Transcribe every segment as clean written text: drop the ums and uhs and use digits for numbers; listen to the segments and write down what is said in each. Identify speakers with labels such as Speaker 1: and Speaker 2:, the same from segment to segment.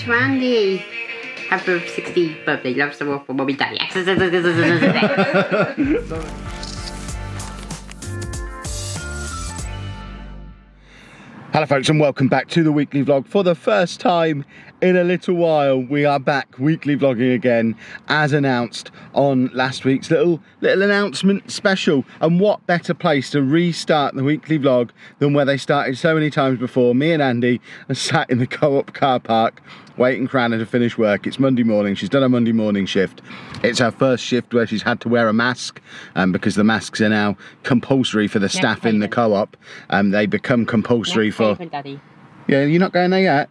Speaker 1: to Andy. Happy 60th birthday. Loves the world for Bobby Daddy.
Speaker 2: Hello folks and welcome back to the weekly vlog. For the first time in a little while, we are back weekly vlogging again, as announced on last week's little announcement special. And what better place to restart the weekly vlog than where they started so many times before. Me and Andy are sat in the Co-op car park waiting for Anna to finish work. It's Monday morning. She's done a Monday morning shift. It's her first shift where she's had to wear a mask because the masks are now compulsory for the staff in the Co-op. They become compulsory for...
Speaker 1: Daddy.
Speaker 2: Yeah, you're not going there yet?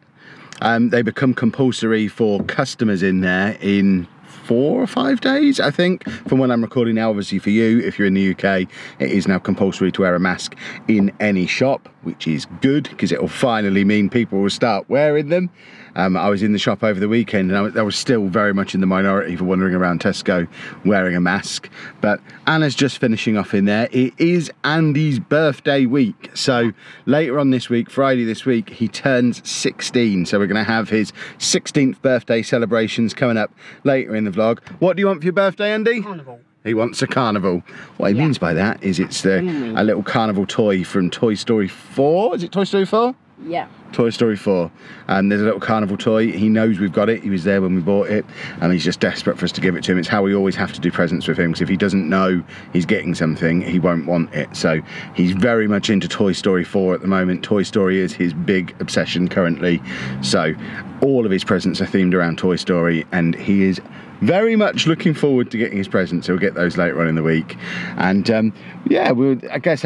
Speaker 2: They become compulsory for customers in there in 4 or 5 days, I think, from when I'm recording now. Obviously for you, if you're in the UK, it is now compulsory to wear a mask in any shop, which is good because it will finally mean people will start wearing them. I was in the shop over the weekend and I was still very much in the minority for wandering around Tesco wearing a mask. But Anna's just finishing off in there. It is Andy's birthday week. So later on this week, Friday this week, he turns 16. So we're going to have his 16th birthday celebrations coming up later in the vlog. What do you want for your birthday, Andy?
Speaker 1: Carnival.
Speaker 2: He wants a carnival. What he means by that is it's a little carnival toy from Toy Story 4. Is it Toy Story 4?
Speaker 1: Yeah.
Speaker 2: Toy Story 4. There's a little carnival toy. He knows we've got it. He was there when we bought it and he's just desperate for us to give it to him. It's how we always have to do presents with him, because if he doesn't know he's getting something, he won't want it. So he's very much into Toy Story 4 at the moment. Toy Story is his big obsession currently. So all of his presents are themed around Toy Story and he is very much looking forward to getting his presents. He'll get those later on in the week. And yeah, I guess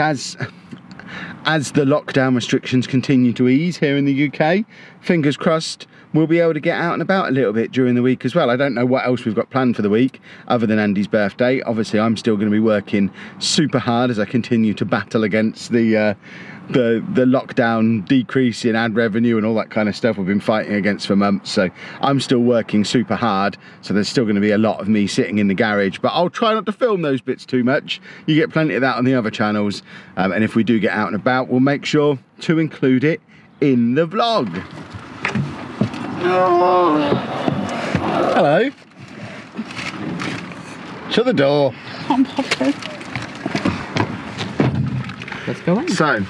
Speaker 2: as the lockdown restrictions continue to ease here in the UK, fingers crossed, we'll be able to get out and about a little bit during the week as well. I don't know what else we've got planned for the week other than Andy's birthday. Obviously, I'm still going to be working super hard as I continue to battle against the lockdown decrease in ad revenue and all that kind of stuff we've been fighting against for months. So I'm still working super hard, so there's still going to be a lot of me sitting in the garage, but I'll try not to film those bits too much. You get plenty of that on the other channels, and if we do get out and about, we'll make sure to include it in the vlog. Oh. Hello. Shut the door.
Speaker 3: I'm happy.
Speaker 1: Let's go in.
Speaker 2: So,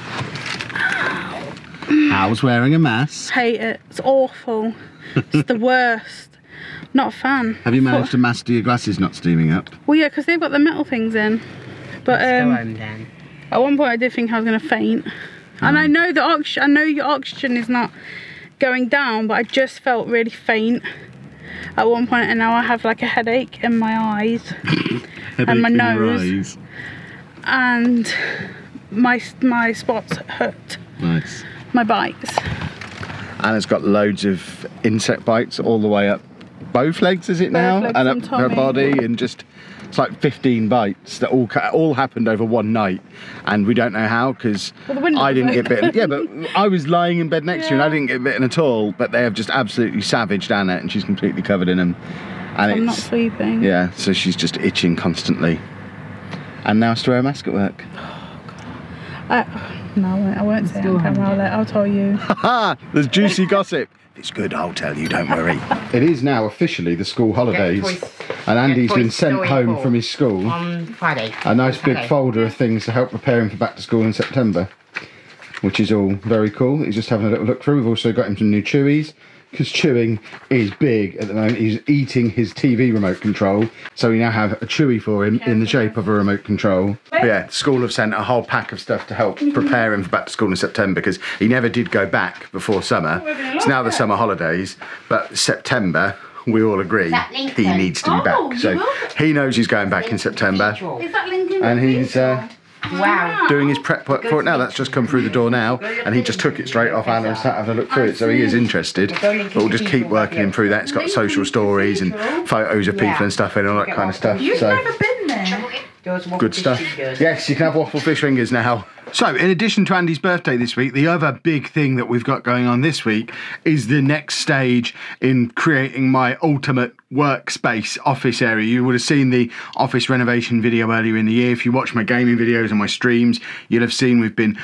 Speaker 2: Al's wearing a mask.
Speaker 3: Hate it. It's awful. It's the worst. Not a fan.
Speaker 2: Have you managed to master your glasses not steaming up?
Speaker 3: Well, yeah, because they've got the metal things in. But
Speaker 1: Let's go home then.
Speaker 3: at one point I did think I was going to faint. And I know your oxygen is not going down, but I just felt really faint at one point, and now I have like a headache in my eyes and my nose, and my spots hurt.
Speaker 2: Nice.
Speaker 3: My bites.
Speaker 2: Anna's got loads of insect bites all the way up both legs, is it now?
Speaker 3: Both legs
Speaker 2: and
Speaker 3: and
Speaker 2: up her
Speaker 3: tummy.
Speaker 2: body, and just it's like 15 bites that all happened over one night, and we don't know how, because I didn't get bitten. Yeah, but I was lying in bed next to you and I didn't get bitten at all, but they have just absolutely savaged Anna and she's completely covered in them. And
Speaker 3: I'm not sleeping.
Speaker 2: Yeah, so she's just itching constantly. And now has to wear a mask at work.
Speaker 3: No, I won't say it on camera. I'll tell you.
Speaker 2: Haha, there's juicy gossip. It's good, I'll tell you, don't worry. It is now officially the school holidays, and Andy's been sent home from his school
Speaker 1: on Friday.
Speaker 2: a nice big folder of things to help prepare him for back to school in September, which is all very cool. He's just having a little look through. We've also got him some new chewies, because chewing is big at the moment. He's eating his TV remote control, so we now have a chewy for him in the shape of a remote control. But yeah, school have sent a whole pack of stuff to help prepare him for back to school in September, because he never did go back before summer. It's now the summer holidays, but September, we all agree he needs to be back. So he knows he's going back in September,
Speaker 3: Is that Lincoln?
Speaker 2: and he's
Speaker 1: Wow.
Speaker 2: doing his prep work for it now. That's just come through the door now, and he just took it straight off Anna and sat having a look through it, so he is interested. But we'll just keep working him through that. It's got social stories and photos of people and stuff in, all that kind of stuff.
Speaker 3: You've
Speaker 2: So
Speaker 3: never been there.
Speaker 2: good stuff. Yes, you can have waffle fish fingers now. So, in addition to Andy's birthday this week, the other big thing that we've got going on this week is the next stage in creating my ultimate workspace office area. You would have seen the office renovation video earlier in the year. If you watch my gaming videos and my streams, you'll have seen we've been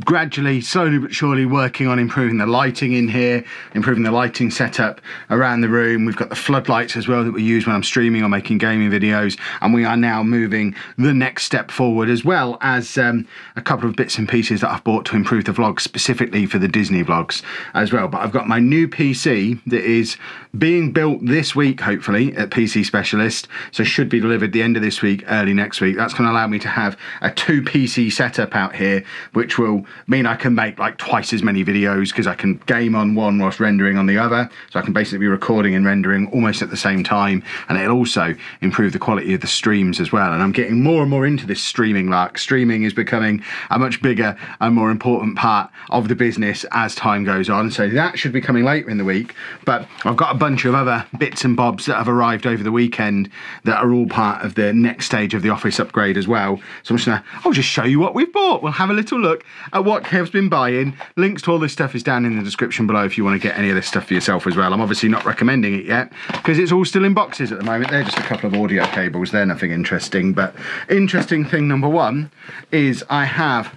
Speaker 2: gradually, slowly but surely working on improving the lighting in here, improving the lighting setup around the room. We've got the floodlights as well that we use when I'm streaming or making gaming videos, and we are now moving the next step forward, as well as a couple of bits and pieces that I've bought to improve the vlogs specifically for the Disney vlogs as well. But I've got my new PC that is being built this week, hopefully, at PC Specialist, so should be delivered the end of this week, early next week. That's going to allow me to have a 2 PC setup out here, which will mean I can make like twice as many videos, because I can game on one whilst rendering on the other, so I can basically be recording and rendering almost at the same time, and it'll also improve the quality of the streams as well. And I'm getting more and more into this streaming lark. Streaming is becoming a much bigger and more important part of the business as time goes on, so that should be coming later in the week. But I've got a bunch of other bits and bobs that have arrived over the weekend that are all part of the next stage of the office upgrade as well. So I'll just show you what we've bought. We'll have a little look at what Kev's been buying. Links to all this stuff is down in the description below if you want to get any of this stuff for yourself as well. I'm obviously not recommending it yet because it's all still in boxes at the moment. They're just a couple of audio cables. They're nothing interesting. But interesting thing number one is I have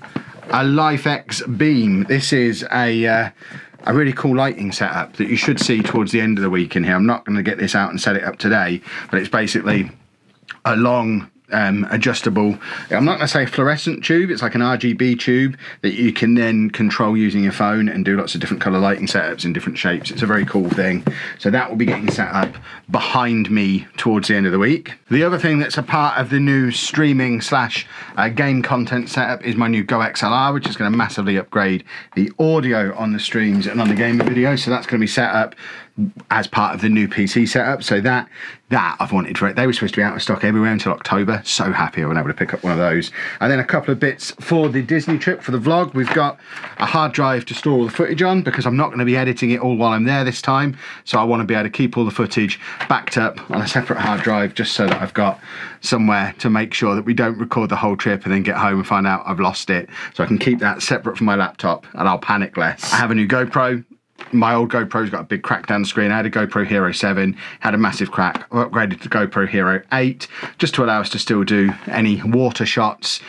Speaker 2: a LifeX beam. This is a really cool lighting setup that you should see towards the end of the week in here. I'm not going to get this out and set it up today, but it's basically a long adjustable, I'm not going to say fluorescent tube, it's like an RGB tube that you can then control using your phone and do lots of different colour lighting setups in different shapes. It's a very cool thing. So that will be getting set up behind me towards the end of the week. The other thing that's a part of the new streaming slash game content setup is my new Go XLR, which is going to massively upgrade the audio on the streams and on the gaming videos. So that's going to be set up as part of the new PC setup. So that I've wanted for it. They were supposed to be out of stock everywhere until October. So happy I was able to pick up one of those. And then a couple of bits for the Disney trip for the vlog. We've got a hard drive to store all the footage on, because I'm not going to be editing it all while I'm there this time. So I want to be able to keep all the footage backed up on a separate hard drive, just so that I've got somewhere to make sure that we don't record the whole trip and then get home and find out I've lost it. So I can keep that separate from my laptop and I'll panic less. I have a new GoPro. My old GoPro's got a big crack down the screen. I had a GoPro Hero 7, had a massive crack. I upgraded to GoPro Hero 8 just to allow us to still do any water shots,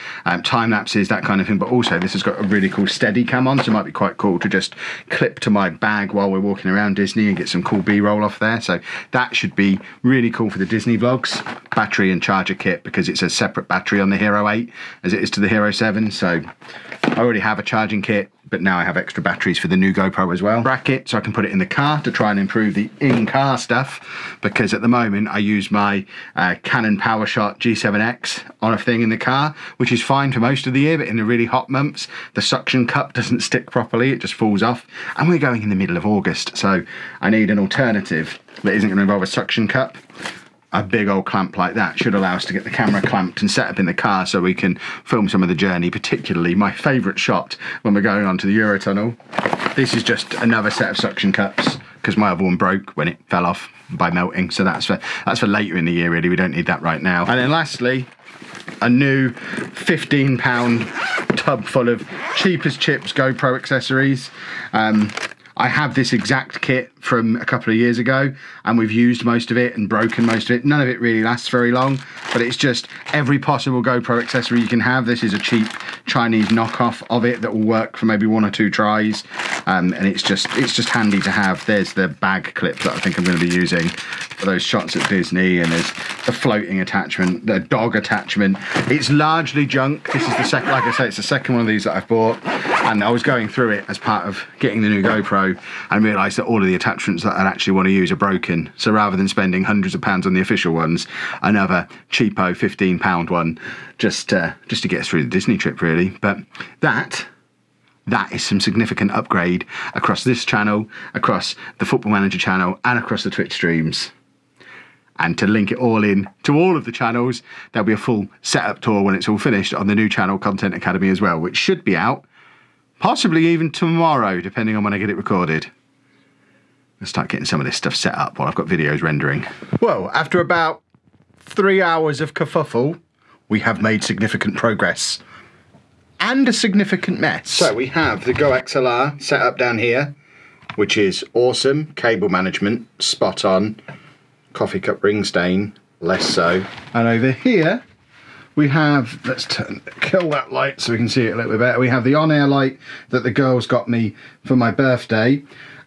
Speaker 2: time lapses, that kind of thing. But also this has got a really cool steady cam on, so it might be quite cool to just clip to my bag while we're walking around Disney and get some cool B-roll off there. So that should be really cool for the Disney vlogs. Battery and charger kit, because it's a separate battery on the Hero 8 as it is to the Hero 7. So I already have a charging kit, but now I have extra batteries for the new GoPro as well. Bracket, so I can put it in the car to try and improve the in-car stuff, because at the moment I use my Canon PowerShot G7X on a thing in the car, which is fine for most of the year, but in the really hot months, the suction cup doesn't stick properly, it just falls off. And we're going in the middle of August, so I need an alternative that isn't going to involve a suction cup. A big old clamp like that should allow us to get the camera clamped and set up in the car so we can film some of the journey, particularly my favourite shot when we're going on to the Eurotunnel. This is just another set of suction cups, because my other one broke when it fell off by melting, so that's for later in the year really. We don't need that right now. And then lastly, a new £15 tub full of cheap as chips GoPro accessories. I have this exact kit from a couple of years ago, and we've used most of it and broken most of it. None of it really lasts very long, but it's just every possible GoPro accessory you can have. This is a cheap Chinese knockoff of it that will work for maybe 1 or 2 tries, and it's just handy to have. There's the bag clip that I think I'm going to be using for those shots at Disney, and there's the floating attachment, the dog attachment. It's largely junk. This is the second, like I say, it's the second one of these that I've bought, and I was going through it as part of getting the new GoPro and realised that all of the attachments that I'd actually want to use are broken. So rather than spending hundreds of pounds on the official ones, another cheapo £15 one just to get us through the Disney trip really. But that is some significant upgrade across this channel, across the Football Manager channel, and across the Twitch streams. And to link it all in to all of the channels, there'll be a full setup tour when it's all finished on the new channel Content Academy as well, which should be out possibly even tomorrow, depending on when I get it recorded. Let's start getting some of this stuff set up while I've got videos rendering. Well, after about 3 hours of kerfuffle, we have made significant progress. And a significant mess. So we have the Go XLR set up down here, which is awesome. Cable management, spot on. coffee cup ring stain, less so. And over here we have, let's kill that light so we can see it a little bit better. We have the on-air light that the girls got me for my birthday,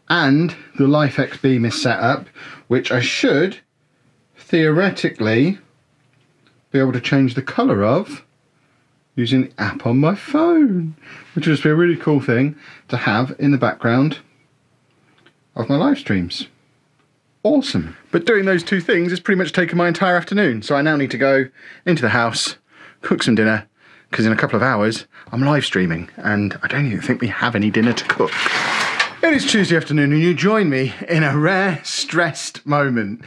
Speaker 2: and the LifeX beam is set up, which I should theoretically be able to change the colour of using the app on my phone, which would just be a really cool thing to have in the background of my live streams. Awesome. But doing those two things has pretty much taken my entire afternoon, so I now need to go into the house, cook some dinner, because in a couple of hours I'm live streaming and I don't even think we have any dinner to cook. It is Tuesday afternoon and you join me in a rare stressed moment.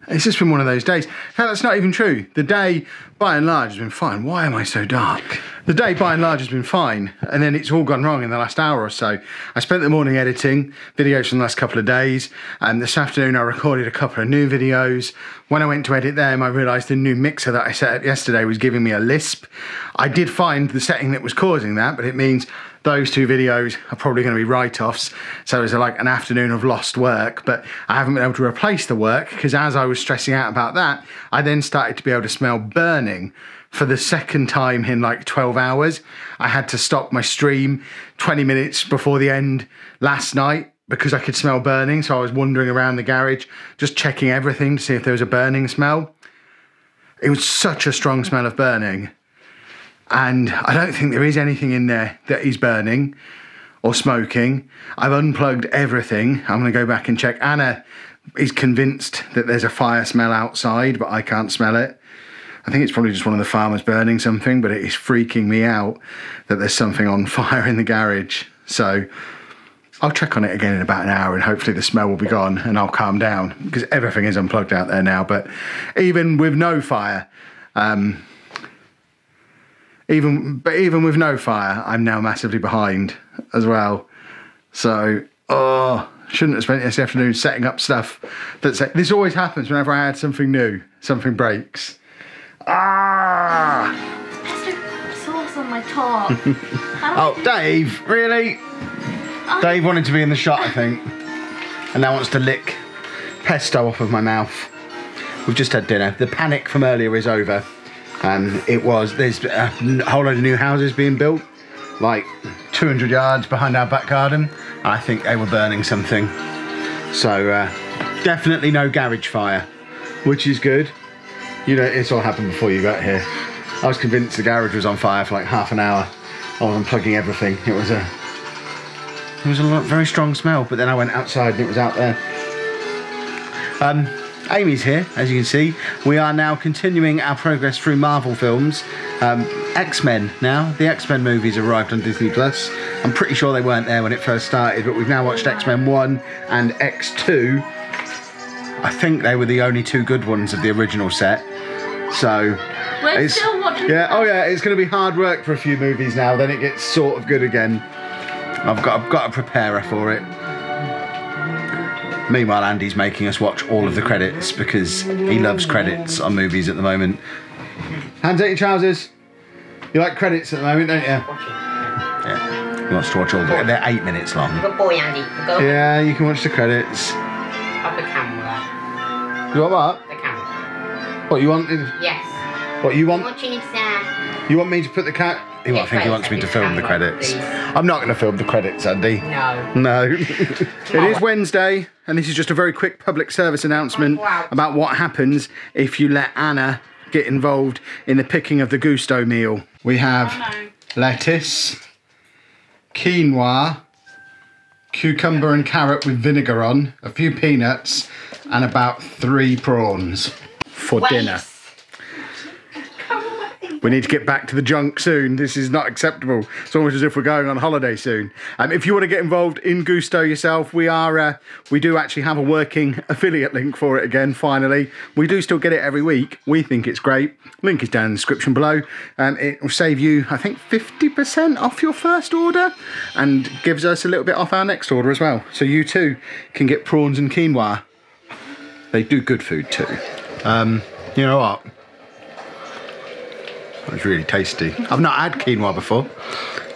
Speaker 2: It's just been one of those days. In fact, that's not even true. The day, by and large, has been fine. Why am I so dark? The day, by and large, has been fine, and then it's all gone wrong in the last hour or so. I spent the morning editing videos from the last couple of days, and this afternoon I recorded a couple of new videos. When I went to edit them, I realised the new mixer that I set up yesterday was giving me a lisp. I did find the setting that was causing that, but it means those two videos are probably going to be write-offs, so it's like an afternoon of lost work, but I haven't been able to replace the work because as I was stressing out about that, I then started to be able to smell burning for the second time in like 12 hours. I had to stop my stream 20 minutes before the end last night because I could smell burning, so I was wandering around the garage just checking everything to see if there was a burning smell. It was such a strong smell of burning. And I don't think there is anything in there that is burning or smoking. I've unplugged everything. I'm going to go back and check. Anna is convinced that there's a fire smell outside, but I can't smell it. I think it's probably just one of the farmers burning something, but it is freaking me out that there's something on fire in the garage. So I'll check on it again in about an hour and hopefully the smell will be gone and I'll calm down because everything is unplugged out there now. But even with no fire, even with no fire, I'm now massively behind as well. So, shouldn't have spent this afternoon setting up stuff. This always happens whenever I add something new. Something breaks.
Speaker 4: There's sauce on my top.
Speaker 2: Oh, Dave, really? Dave wanted to be in the shot, I think. And now wants to lick pesto off of my mouth. We've just had dinner. The panic from earlier is over. There's a whole load of new houses being built, like 200 yards behind our back garden. I think they were burning something. So definitely no garage fire, which is good. You know, it's all happened before you got here. I was convinced the garage was on fire for like half an hour. I was unplugging everything. It was a very strong smell, but then I went outside and it was out there. Amy's here, as you can see. We are now continuing our progress through Marvel films. X-Men now. The X-Men movies arrived on Disney+. I'm pretty sure they weren't there when it first started, but we've now watched X-Men 1 and X2. I think they were the only two good ones of the original set. So
Speaker 4: We're still watching.
Speaker 2: Yeah, oh yeah, it's going to be hard work for a few movies now, then it gets sort of good again. I've got to prepare her for it. Meanwhile, Andy's making us watch all of the credits because he loves credits on movies at the moment. Hands out your trousers. You like credits at the moment, don't you? Yeah. He wants to watch all of them. They're 8 minutes long.
Speaker 1: Good boy, Andy. Go.
Speaker 2: Yeah, you can watch the credits.
Speaker 1: Up the camera.
Speaker 2: You want what?
Speaker 1: The camera.
Speaker 2: What you want?
Speaker 1: Yes.
Speaker 2: What you want?
Speaker 1: I'm watching it,
Speaker 2: You want me to put the cat? I think he wants me to film the credits. I'm not going to film the credits, Andy.
Speaker 1: No.
Speaker 2: No. It is Wednesday, and this is just a very quick public service announcement about what happens if you let Anna get involved in the picking of the Gousto meal. We have lettuce, quinoa, cucumber and carrot with vinegar on, a few peanuts, and about 3 prawns for dinner. We need to get back to the junk soon. This is not acceptable. It's almost as if we're going on holiday soon. If you want to get involved in Gousto yourself, we do actually have a working affiliate link for it again, finally. We do still get it every week. We think it's great. Link is down in the description below. It will save you, I think, 50% off your first order and gives us a little bit off our next order as well. So you too can get prawns and quinoa. They do good food too. You know what? It was really tasty. I've not had quinoa before.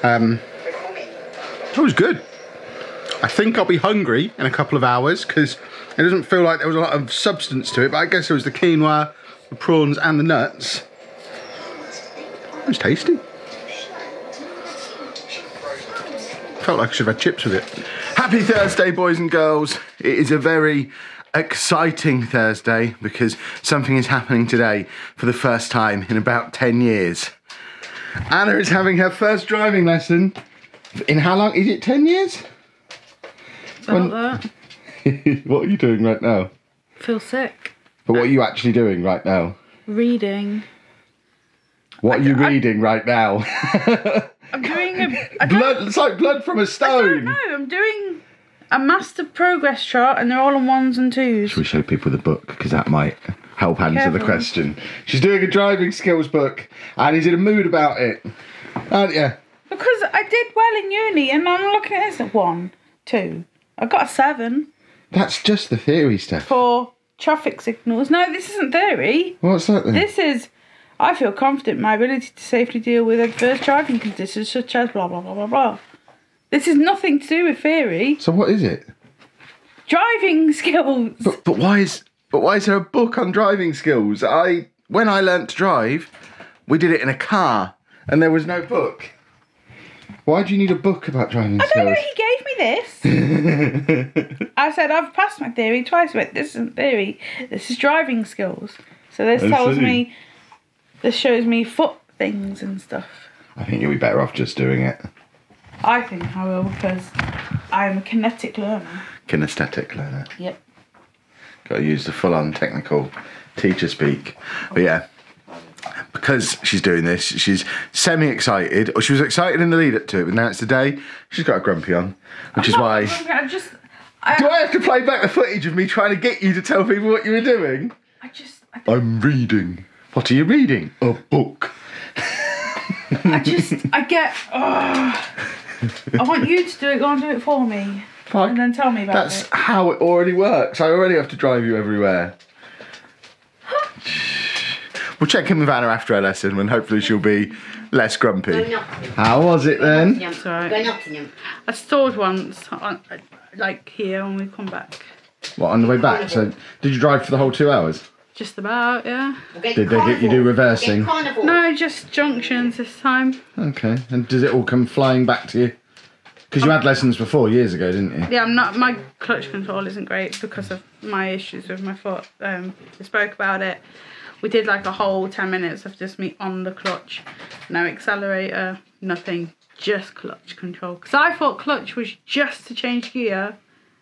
Speaker 2: It was good. I think I'll be hungry in a couple of hours because it doesn't feel like there was a lot of substance to it, but I guess it was the quinoa, the prawns and the nuts. It was tasty. Felt like I should have had chips with it. Happy Thursday, boys and girls. It is a very exciting Thursday because something is happening today for the first time in about 10 years. Anna is having her first driving lesson in how long? Is it 10 years?
Speaker 3: About that.
Speaker 2: What are you doing right now?
Speaker 3: Feel sick.
Speaker 2: But what are you actually doing right now?
Speaker 3: Reading.
Speaker 2: What are you reading right now?
Speaker 3: I'm doing
Speaker 2: blood. It's like blood from a stone.
Speaker 3: I don't know. I'm doing a master progress chart, and they're all on 1s and 2s.
Speaker 2: Should we show people the book because that might help answer
Speaker 3: Careful.
Speaker 2: the question? She's doing a driving skills book, and he's in a mood about it, aren't you?
Speaker 3: Because I did well in uni, and I'm looking at this at 1, 2. I got a 7
Speaker 2: That's just the theory stuff.
Speaker 3: for traffic signals. No, this isn't theory.
Speaker 2: What's that then?
Speaker 3: This is, I feel confident in my ability to safely deal with adverse driving conditions such as blah, blah, blah, blah, blah. This is nothing to do with theory.
Speaker 2: So what is it?
Speaker 3: Driving skills.
Speaker 2: But why is there a book on driving skills? When I learnt to drive, we did it in a car, and there was no book. Why do you need a book about driving skills?
Speaker 3: I don't know, he gave me this. I said, I've passed my theory twice, but this isn't theory. This is driving skills. So this this shows me foot things and stuff.
Speaker 2: I think you'll be better off just doing it.
Speaker 3: I think I will, because I'm a kinetic learner.
Speaker 2: Kinesthetic learner.
Speaker 3: Yep.
Speaker 2: Got to use the full-on technical teacher speak. But yeah, because she's doing this, she's semi-excited, or she was excited in the lead up to it, but now it's the day, she's got a grumpy on, which is why... Do I have to play back the footage of me trying to get you to tell people what you were doing? I'm reading. What are you reading? A book.
Speaker 3: I want you to do it. Go and do it for me.
Speaker 2: Fine.
Speaker 3: And then tell me about it.
Speaker 2: That's how it already works. I already have to drive you everywhere. We'll check in with Anna after her lesson and hopefully she'll be less grumpy. How was it then?
Speaker 3: It's alright. I stalled once, like here, when we come back.
Speaker 2: What, on the way back? So, did you drive for the whole 2 hours?
Speaker 3: Just about, yeah.
Speaker 2: Did they get you do reversing?
Speaker 3: No, just junctions this time.
Speaker 2: Okay. And does it all come flying back to you? Because you had lessons before, years ago, didn't you?
Speaker 3: Yeah, my clutch control isn't great because of my issues with my foot. We spoke about it. We did like a whole 10 minutes of just me on the clutch. No accelerator, nothing, just clutch control. Because I thought clutch was just to change gear.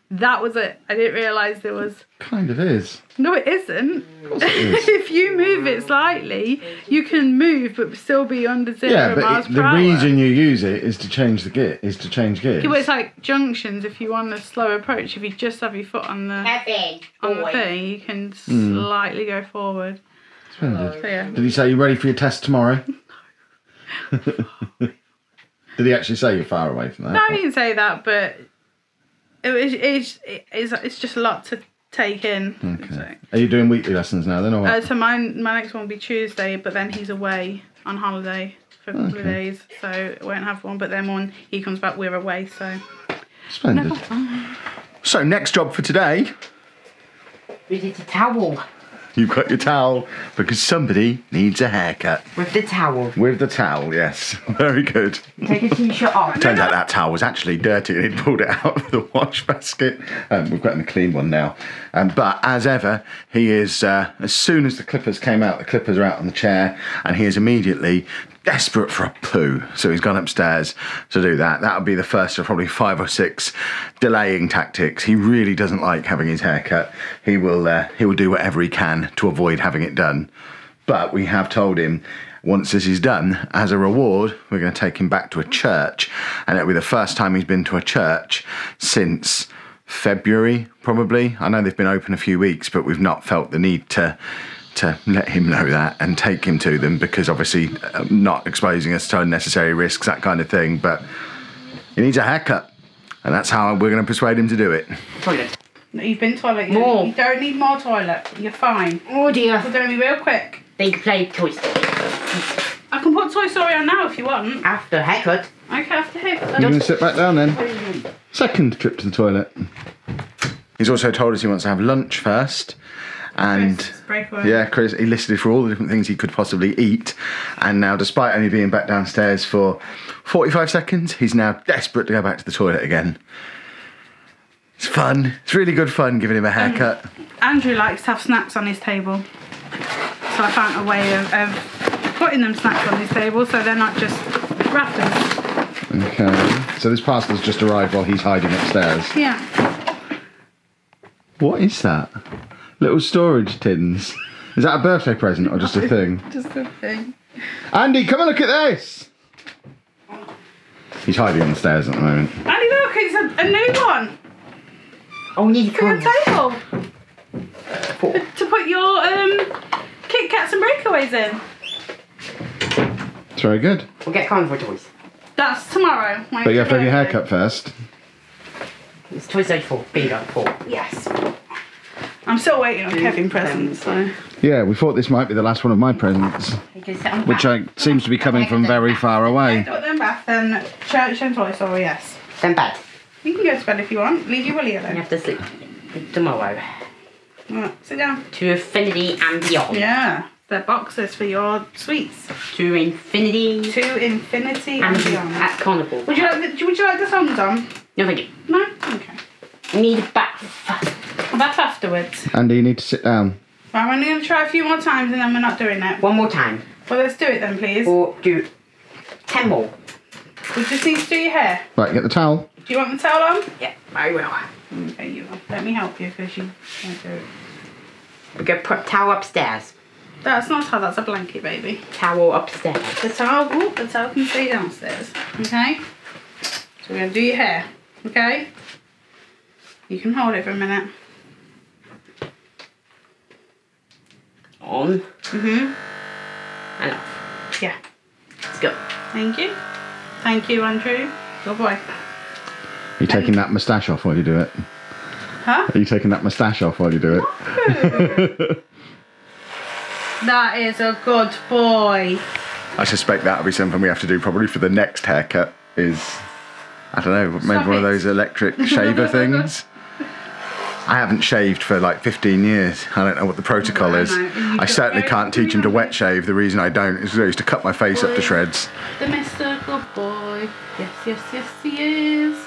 Speaker 3: That was it. I didn't realise there was...
Speaker 2: Kind of is.
Speaker 3: No, it isn't.
Speaker 2: Of course it is.
Speaker 3: If you move it slightly, you can move but still be under 0 miles per
Speaker 2: the
Speaker 3: hour.
Speaker 2: reason you use it is to change the gear. Is to change gears.
Speaker 3: Yeah, well, it's like junctions. If you want a slow approach, if you just have your foot on the thing, you can slightly go forward.
Speaker 2: Splendid.
Speaker 3: So, yeah.
Speaker 2: Did he say you're ready for your test tomorrow? No. Did he actually say you're far away from that?
Speaker 3: No, he didn't say that, but it's just a lot to take in.
Speaker 2: Okay.
Speaker 3: So.
Speaker 2: Are you doing weekly lessons now then, or what?
Speaker 3: So my next one will be Tuesday, but then he's away on holiday for a couple of days, so I won't have one. But then when he comes back, we're away, so...
Speaker 2: Splendid. So next job for today...
Speaker 1: Is it a towel?
Speaker 2: You've got your towel because somebody needs a haircut.
Speaker 1: With the towel.
Speaker 2: With the towel, yes. Very good.
Speaker 1: Take a t-shirt off.
Speaker 2: Turns out that towel was actually dirty and he'd pulled it out of the wash basket. We've got him a clean one now. But as ever, he is, as soon as the clippers came out, the clippers are out on the chair and he is immediately desperate for a poo. So he's gone upstairs to do that. That'll be the first of probably 5 or 6 delaying tactics. He really doesn't like having his hair cut. He will do whatever he can to avoid having it done. But we have told him once this is done, as a reward, we're going to take him back to a church. And it'll be the first time he's been to a church since February, probably. I know they've been open a few weeks, but we've not felt the need to let him know that and take him to them because obviously not exposing us to unnecessary risks, that kind of thing. But he needs a haircut. And that's how we're going to persuade him to do it.
Speaker 1: Toilet.
Speaker 3: No, you've been toilet.
Speaker 1: More.
Speaker 3: You don't need more toilet. You're fine.
Speaker 1: Oh dear.
Speaker 3: We're going to be real quick.
Speaker 1: Then you can play Toy Story.
Speaker 3: I can can put Toy Story on now if you want.
Speaker 1: After haircut.
Speaker 3: Okay, after haircut.
Speaker 2: You can sit back down then. Second trip to the toilet. He's also told us he wants to have lunch first. And
Speaker 3: Chris, breakaway.
Speaker 2: yeah, Chris, he listed for all the different things he could possibly eat. And now, despite only being back downstairs for 45 seconds, he's now desperate to go back to the toilet again. It's fun. It's really good fun giving him a haircut.
Speaker 3: Andrew likes to have snacks on his table. So I found a way of putting them snacks on his table so they're not just wrappers.
Speaker 2: Okay. So this parcel's just arrived while he's hiding upstairs.
Speaker 3: Yeah.
Speaker 2: What is that? Little storage tins. Is that a birthday present or just a thing?
Speaker 3: Just a thing.
Speaker 2: Andy, come and look at this! He's hiding on the stairs at the moment.
Speaker 3: Andy, look, it's a new one.
Speaker 1: Oh, need
Speaker 3: For your table. To put your Kit Kats and breakaways in.
Speaker 2: It's very good.
Speaker 1: We'll get carnival toys.
Speaker 3: That's tomorrow.
Speaker 2: But you have to have your haircut first.
Speaker 1: It's Toy Story 4. Bingo, 4.
Speaker 3: Yes. I'm still waiting on Kevin presents, so.
Speaker 2: Yeah, we thought this might be the last one of my presents, which seems to be coming from very far away.
Speaker 3: Put them bath and church and Toy Story, yes.
Speaker 1: Then bed.
Speaker 3: You can go to bed if you want. Leave your willy
Speaker 1: You
Speaker 3: alone.
Speaker 1: have to sleep tomorrow.
Speaker 3: Right, sit down.
Speaker 1: To infinity and beyond.
Speaker 3: Yeah. They're boxes for your sweets.
Speaker 1: To infinity
Speaker 3: To infinity and beyond.
Speaker 1: at carnival.
Speaker 3: Would you like the songs on?
Speaker 1: No, thank you.
Speaker 3: No? Okay.
Speaker 1: I need a bath.
Speaker 3: A bath afterwards.
Speaker 2: Andy, you need to sit down.
Speaker 3: Right, I'm only going to try a few more times and then we're not doing it.
Speaker 1: One more time.
Speaker 3: Well, let's do it then, please.
Speaker 1: Or do 10 more.
Speaker 3: We just need to do your hair.
Speaker 2: Right, get the towel.
Speaker 3: Do you want the towel on?
Speaker 1: Yeah, I will.
Speaker 3: Okay, you will. Let me help you because you can't do it.
Speaker 1: We're going to put towel upstairs.
Speaker 3: That's not a towel, that's a blanket, baby.
Speaker 1: Towel upstairs.
Speaker 3: The towel can stay downstairs. Okay? So we're going to do your hair. Okay? You can hold it for a minute.
Speaker 1: On.
Speaker 3: Mhm.
Speaker 1: And off.
Speaker 3: Yeah.
Speaker 1: Let's go.
Speaker 3: Thank you. Thank you, Andrew. Good boy.
Speaker 2: Are you taking that moustache off while you do it?
Speaker 3: Huh?
Speaker 2: Are you taking that moustache off while you do it?
Speaker 3: That is a good boy.
Speaker 2: I suspect that'll be something we have to do probably for the next haircut is, I don't know, maybe
Speaker 3: Stop
Speaker 2: one
Speaker 3: it.
Speaker 2: of those electric shaver things. I haven't shaved for like 15 years. I don't know what the protocol is. I certainly can't teach him to wet shave. The reason I don't is because I used to cut my face up to shreds.
Speaker 3: The Mr. Good Boy. Yes, yes, yes, he is.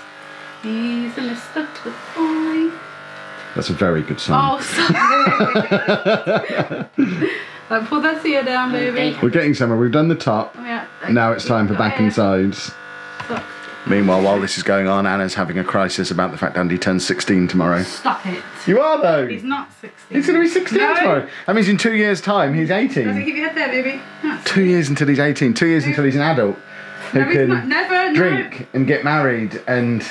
Speaker 3: He's a Mr. Good Boy.
Speaker 2: That's a very good song.
Speaker 3: Oh, sorry. Like, pull that ear down, baby.
Speaker 2: We're getting somewhere. We've done the top.
Speaker 3: Oh, yeah.
Speaker 2: Now it's time for back and sides.
Speaker 3: Look.
Speaker 2: Meanwhile, while this is going on, Anna's having a crisis about the fact Andy turns 16 tomorrow.
Speaker 3: Stop it.
Speaker 2: You are, though.
Speaker 3: He's not 16.
Speaker 2: He's going to be 16
Speaker 3: No.
Speaker 2: tomorrow. That means in 2 years' time, he's
Speaker 3: Doesn't
Speaker 2: 18.
Speaker 3: keep your head there, baby. That's
Speaker 2: 2 years until he's 18. 2 years until he's an adult who
Speaker 3: No, he's
Speaker 2: can
Speaker 3: not. Never,
Speaker 2: drink and get married and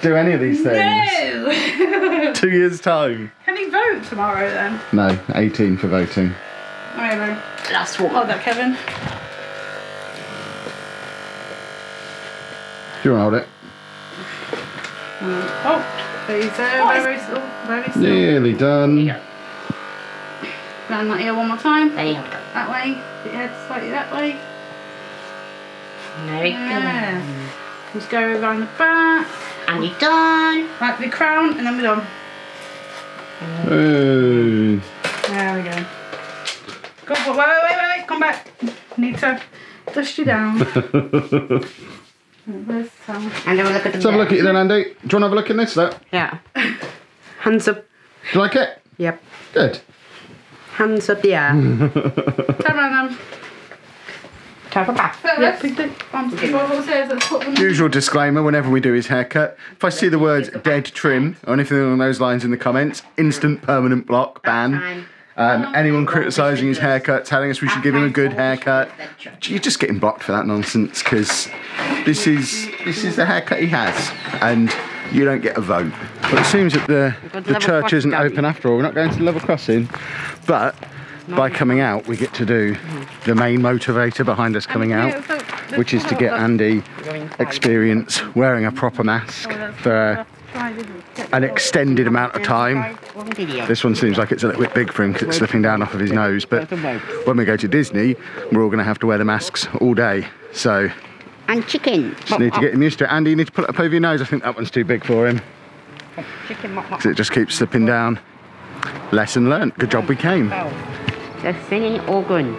Speaker 2: do any of these things.
Speaker 3: No.
Speaker 2: 2 years' time.
Speaker 3: Can he vote tomorrow then?
Speaker 2: No, 18 for voting.
Speaker 3: Alright,
Speaker 1: Last one.
Speaker 3: hold that, Kevin.
Speaker 2: Do you want to hold it?
Speaker 3: Oh, please, very still, very still.
Speaker 2: Nearly done.
Speaker 1: There
Speaker 3: Round that ear one more time.
Speaker 1: you go.
Speaker 3: That way. Put your head slightly that way.
Speaker 1: There you
Speaker 3: Yeah.
Speaker 1: go.
Speaker 3: Just go around the back.
Speaker 1: And you're done.
Speaker 3: Like the crown, and then we're done.
Speaker 2: Hey.
Speaker 3: There we go. Go, wait, come back. Need to dust you down. Where's the towel?
Speaker 1: And then we'll look at the
Speaker 2: Let's have a look at you then, Andy. Do you want to have a look in this, though?
Speaker 1: Yeah. Hands up.
Speaker 2: Do you like it?
Speaker 1: Yep.
Speaker 2: Good.
Speaker 1: Hands up the air.
Speaker 3: Turn around them.
Speaker 1: Time for bath.
Speaker 3: Let's put the arms let's put them
Speaker 2: Usual disclaimer whenever we do his haircut. If I see the words dead trim or anything along those lines in the comments, instant permanent block, ban. Anyone criticising his haircut, telling us we should give him a good haircut, you're just getting blocked for that nonsense because this is the haircut he has and you don't get a vote. But it seems that the church isn't open after all. We're not going to the level crossing, but by coming out we get to do the main motivator behind us coming out, which is to get Andy experience wearing a proper mask for an extended amount of time. This one seems like it's a little bit big for him because it's slipping down off of his nose, but when we go to Disney, we're all going to have to wear the masks all day, so...
Speaker 1: And chicken.
Speaker 2: Just need to get him used to it. Andy, you need to put it up over your nose. I think that one's too big for him.
Speaker 1: Chicken.
Speaker 2: Because it just keeps slipping down. Lesson learnt. Good job we came.
Speaker 1: They're singing organ.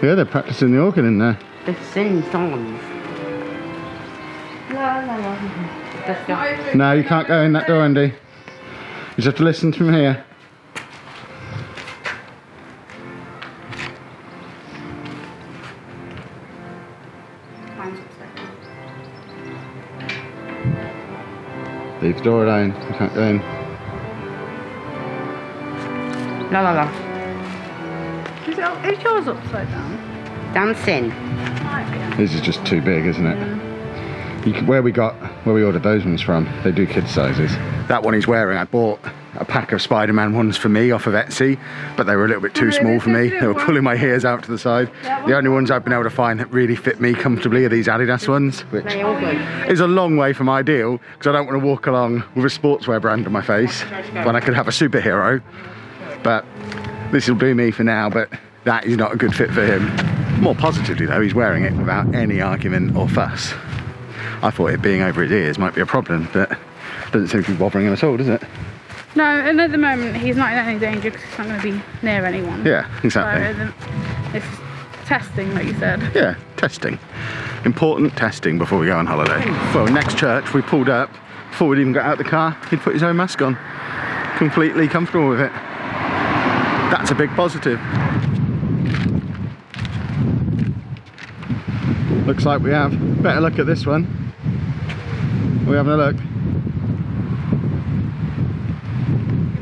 Speaker 2: Yeah, they're practicing the organ in there.
Speaker 1: They're singing songs. La la la.
Speaker 2: No, you can't go in that door, Andy. You just have to listen from here. Leave the door alone. You can't go in.
Speaker 1: La la la.
Speaker 3: Is yours upside down?
Speaker 1: Dancing.
Speaker 2: This is just too big, isn't it? Where we ordered those ones from, they do kids sizes. That one he's wearing, I bought a pack of Spider-Man ones for me off of Etsy, but they were a little bit too small for me. They were pulling my ears out to the side. The only ones I've been able to find that really fit me comfortably are these Adidas ones, which is a long way from ideal, because I don't want to walk along with a sportswear brand on my face when I could have a superhero. But this will do me for now, but that is not a good fit for him. More positively though, he's wearing it without any argument or fuss. I thought it being over his ears might be a problem, but it doesn't seem to be bothering him at all, does it?
Speaker 3: No, and at the moment he's not in any danger because he's not going to be near anyone.
Speaker 2: Yeah, exactly.
Speaker 3: So it's testing, like you said.
Speaker 2: Yeah, testing. Important testing before we go on holiday. Well, next church we pulled up, before we'd even got out of the car, he'd put his own mask on. Completely comfortable with it. That's a big positive. Looks like we have. Better look at this one. Are we having a look?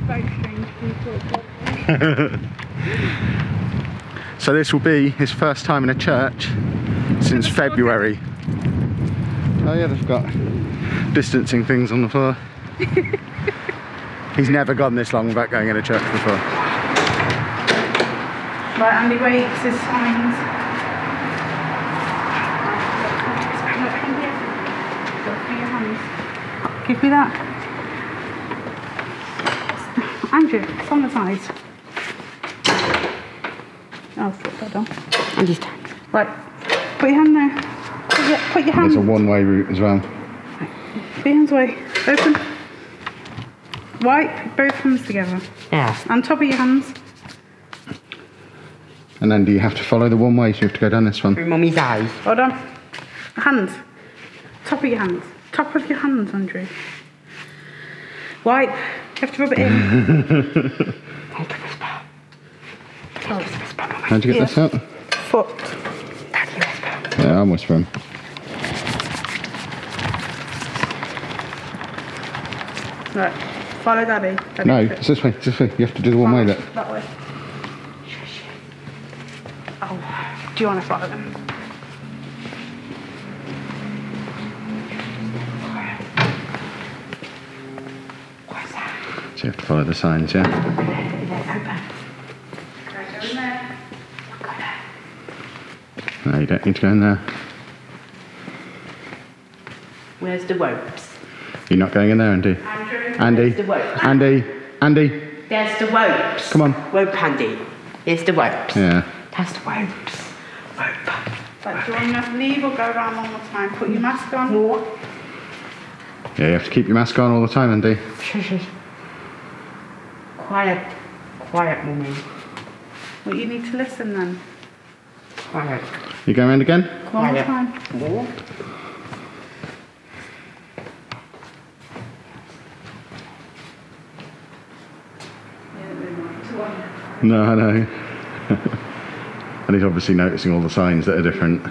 Speaker 3: Very strange people.
Speaker 2: So this will be his first time in a church since February. Oh yeah, they've got distancing things on the floor. He's never gone this long without going in a church before.
Speaker 3: Right, Andy waits his signs. Give me that. Andrew, it's on the sides. I'll put that on.
Speaker 1: And just
Speaker 3: Right, put your hand there. Put your hand.
Speaker 2: There's a one-way route as well.
Speaker 3: Put your hands away. Open. Wipe both hands together.
Speaker 1: yeah.
Speaker 3: On top of your hands.
Speaker 2: And then do you have to follow the one way, so you have to go down this one?
Speaker 1: Through Mummy's eyes.
Speaker 3: Hold on. Hands. Top of your hands. Top of your hands, Andrew. Wipe. You have to rub it in.
Speaker 2: How'd you get this out?
Speaker 3: Foot.
Speaker 2: Yeah, I'm whispering.
Speaker 3: Right. Follow Daddy.
Speaker 2: No, it's this way, it's this way. You have to do the one way, look.
Speaker 3: That way. Oh. Do you want to follow them?
Speaker 2: So you have to follow the signs, yeah? No, you don't need to go in there.
Speaker 1: Where's the ropes?
Speaker 2: You're not going in there, Andy. Andy.
Speaker 1: Where's the rope?
Speaker 2: Andy. Andy.
Speaker 1: There's the ropes.
Speaker 2: Come on.
Speaker 1: Rope handy. Here's the ropes.
Speaker 2: Yeah.
Speaker 1: That's the ropes. Rope.
Speaker 3: Right, do you want to leave or go around one more time? Put your mask on.
Speaker 1: More.
Speaker 2: Yeah, you have to keep your mask on all the time, Andy.
Speaker 1: Shush. Quiet. Quiet, Mummy.
Speaker 3: Well, you need to listen then.
Speaker 1: Quiet.
Speaker 2: You going around again?
Speaker 3: One more
Speaker 1: Quiet.
Speaker 3: time.
Speaker 1: More.
Speaker 2: No, I know. And he's obviously noticing all the signs that are different.